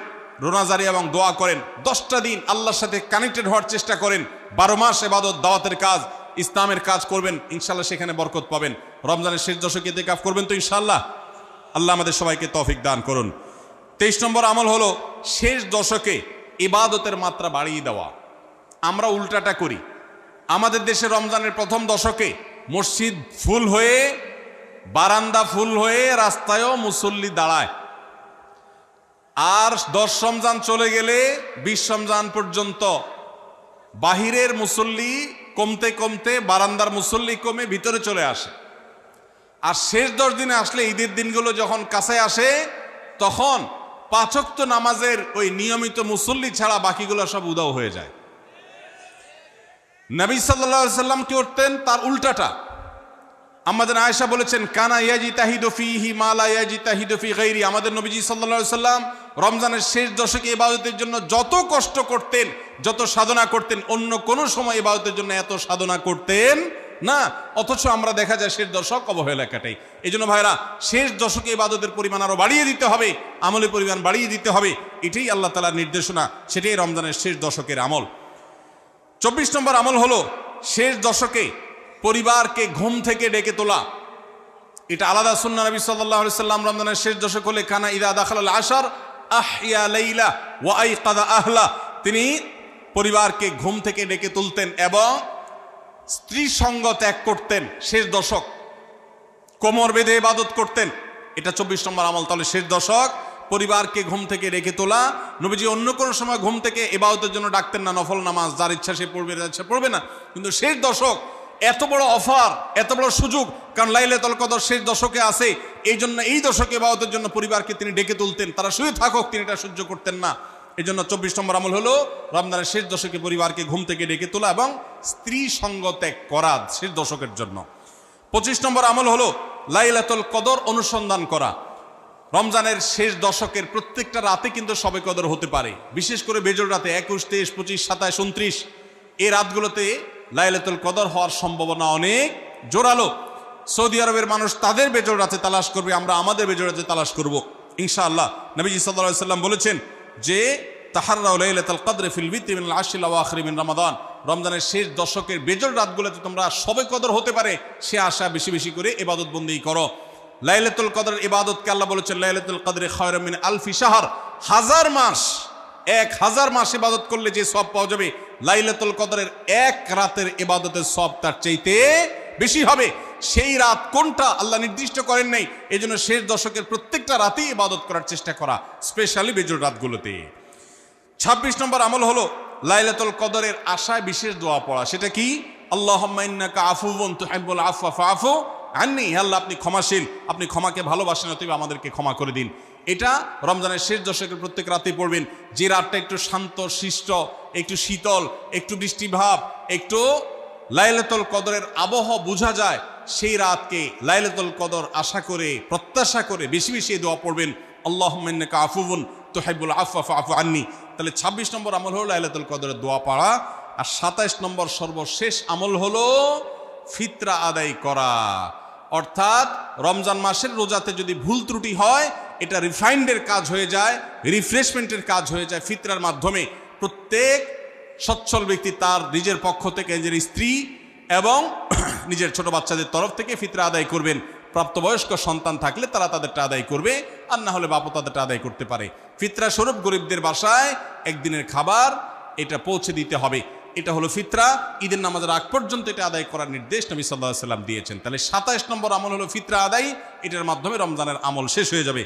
রোনাজারি এবং দোয়া করেন। 10টা দিন আল্লাহর সাথে কানেক্টেড হওয়ার চেষ্টা করেন। 12 মাস ইবাদত, দাওয়াতের কাজ, ইসলামের কাজ করবেন, ইনশাআল্লাহ সেখানে বরকত পাবেন। রমজানের শেষ দশকে ইতিকাফ করবেন তো ইনশাআল্লাহ। আল্লাহ আমাদের সবাইকে তৌফিক দান করুন। 23 নম্বর আমল হলো শেষ দশকে ইবাদতের মাত্রা বাড়িয়ে দেওয়া। আমরা উল্টাটা করি। আমাদের দেশে রমজানের প্রথম দশকে মসজিদ ফুল হয়ে, বারান্দা ফুল হয়ে, রাস্তায়ও মুসল্লি দাঁড়ায়। আর 10 রমজান চলে গেলে 20 রমজান পর্যন্ত বাহিরের মুসল্লি কমতে কমতে বারান্দার মুসল্লি কমে ভিতরে চলে আসে। আর শেষ 10 দিনে আসলে, ঈদের দিনগুলো যখন কাছে আসে, তখন 5 ওয়াক্ত নামাজের ওই নিয়মিত মুসল্লি ছাড়া বাকিগুলো সব উদাও হয়ে যায়। নবী সাল্লাল্লাহু আলাইহি সাল্লাম কি করতেন? তার উল্টাটা। আমাদের আয়েশা বলেছেন, কানা ইয়াজিতাহিদু ফীহি মা লা ইয়াজিতাহিদু ফী গায়রি। আমাদের নবীজি সাল্লাল্লাহু আলাইহি সাল্লাম রমজানের শেষ দশকে ইবাদতের জন্য যত কষ্ট করতেন, যত সাধনা করতেন, অন্য কোন সময় ইবাদতের জন্য এত সাধনা করতেন না। অথচ আমরা দেখা যায় শেষ দশক অবহেলা কাটাই। এই জন্য ভাইরা, শেষ দশকে ইবাদতের পরিমাণ আরো বাড়িয়ে দিতে হবে, আমলের পরিমাণ বাড়িয়ে দিতে হবে। এটাই আল্লাহ তাআলার নির্দেশনা, সেটাই রমজানের শেষ দশকের আমল। 24 নম্বর আমল হলো শেষ দশকে পরিবারকে ঘুম থেকে ডেকে তোলা। এটা আলাদা সুন্নাহ। নবী সাল্লাল্লাহু আলাইহি সাল্লাম রমজানের শেষ দশক হলে কানা ইদা দাখালাল আশর আহইয়া লাইলা ওয়া আইকাযা আহলা। তিনি পরিবারকে ঘুম থেকে ডেকে তুলতেন এবং স্ত্রী সঙ্গ ত্যাগ করতেন। শেষ দশক কোমর বেঁধে ইবাদত করতেন। এটা 24 নম্বর আমল। তাহলে শেষ দশক পরিবারকে ঘুম থেকে ডেকে তোলা। নবীজি অন্য কোনো সময় ঘুম থেকে ইবাদতের জন্য ডাকতেন না, নফল নামাজ যার ইচ্ছা সে পড়বে, যার ইচ্ছা পড়বে না। কিন্তু শেষ দশক এত বড় অফার, এত বড় সুযোগ, কারণ লাইলাতুল কদর শেষ দশকে আছে। এই জন্য এই দশকে ইবাদতের জন্য পরিবারকে তিনি ডেকে তুলতেন। তারা শুয়ে থাকুক, তিনি এটা সহ্য করতেন না। এই জন্য 24 নম্বর আমল হলো রমজানের শেষ দশকে পরিবারকে ঘুম থেকে ডেকে তোলা এবং স্ত্রী সঙ্গ ত্যাগ করা শেষ দশকের জন্য। 25 নম্বর আমল হলো লাইলাতুল কদর অনুসন্ধান করা। রমজানের শেষ দশকের প্রত্যেকটা রাতে কিন্তু শবে কদর হতে পারে। বিশেষ করে বেজোড় রাতে 21, 23, 25, 27, 29 এই রাতগুলোতে লাইলাতুল কদর হওয়ার সম্ভাবনা অনেক জোরালো। সৌদি আরবের মানুষ তাদের বেজোড় রাতে তালাশ করবে, আমরা আমাদের বেজোড় রাতে তালাশ করব ইনশাআল্লাহ। নবীজি সাল্লাল্লাহু আলাইহি সাল্লাম বলেছেন যে তাহাররাউ লাইলাতুল কদর ফিল বিত্রি মিনাল আশরিল আওয়াখির মিন রমাদান। রমজানের শেষ দশকের বেজোড় রাতগুলোতে তোমরা শবে কদর হতে পারে সে আশা বেশি বেশি করে ইবাদত বন্দেগী করো। লাইলাতুল কদরের ইবাদতকে আল্লাহ বলেছেন লাইলাতুল কদরে খায়রুম মিন আলফি শাহর। 1000 মাস, 1000 মাস ইবাদত করলে যে সওয়াব পাওয়া যাবে, লাইলাতুল কদরের এক রাতের ইবাদতের সওয়াব তার চাইতে বেশি হবে। সেই রাত কোনটা আল্লাহ নির্দিষ্ট করেন নাই। এই জন্য শেষ দশকের প্রত্যেকটা রাতেই ইবাদত করার চেষ্টা করা, স্পেশালি বেজোড় রাতগুলোতে। 26 নম্বর আমল হলো লাইলাতুল কদরের আশায় বিশেষ দোয়া পড়া। সেটা কি? আল্লাহুম্মা ইন্নাকা আফুউন তুহিব্বুল আফওয়া ফাআফু আন্নি। আল্লাহ আপনি ক্ষমাশীল, আপনি ক্ষমাকে ভালোবাসেন, অতএব আমাদেরকে ক্ষমা করে দিন। এটা রমজানের শেষ দশকের প্রত্যেক রাতেই পড়বেন। যে রাতটা একটু শান্ত শিষ্ট, একটু শীতল, একটু বৃষ্টিভাব, একটু লাইলাতুল কদরের আবহাওয়া বোঝা যায়, সেই রাতকে লাইলাতুল কদর আশা করে, প্রত্যাশা করে বেশি বেশি দোয়া পড়বেন, আল্লাহুম্মা ইন্নাকা আফুউন তুহিব্বুল আফওয়া ফাআফু আন্নি। তাহলে 26 নম্বর আমল হলো লাইলাতুল কদরের দোয়া পড়া। আর 27 নম্বর সর্বশেষ আমল হলো ফিতরা আদায় করা। অর্থাৎ রমজান মাসের রোজাতে যদি ভুল ত্রুটি হয়, এটা রিফাইন্ডের কাজ হয়ে যায়, রিফ্রেশমেন্টের কাজ হয়ে যায় ফিতরার মাধ্যমে। প্রত্যেক সচ্ছল ব্যক্তি তার নিজের পক্ষ থেকে, নিজের স্ত্রী এবং নিজের ছোট বাচ্চাদের তরফ থেকে ফিতরা আদায় করবেন। প্রাপ্তবয়স্ক সন্তান থাকলে তারা তাদেরটা আদায় করবে, আর না হলে বাপও তাদেরটা আদায় করতে পারে। ফিতরা স্বরূপ গরিবদের বাসায় একদিনের খাবার এটা পৌঁছে দিতে হবে। এটা হলো ফিতরা। ঈদের নামাজের আগ পর্যন্ত এটা আদায় করার নির্দেশ নবী সাল্লাল্লাহু আলাইহি ওয়াসাল্লাম দিয়েছেন। তাহলে 27 নম্বর আমল হলো ফিতরা আদায়। এটার মাধ্যমে রমজানের আমল শেষ হয়ে যাবে।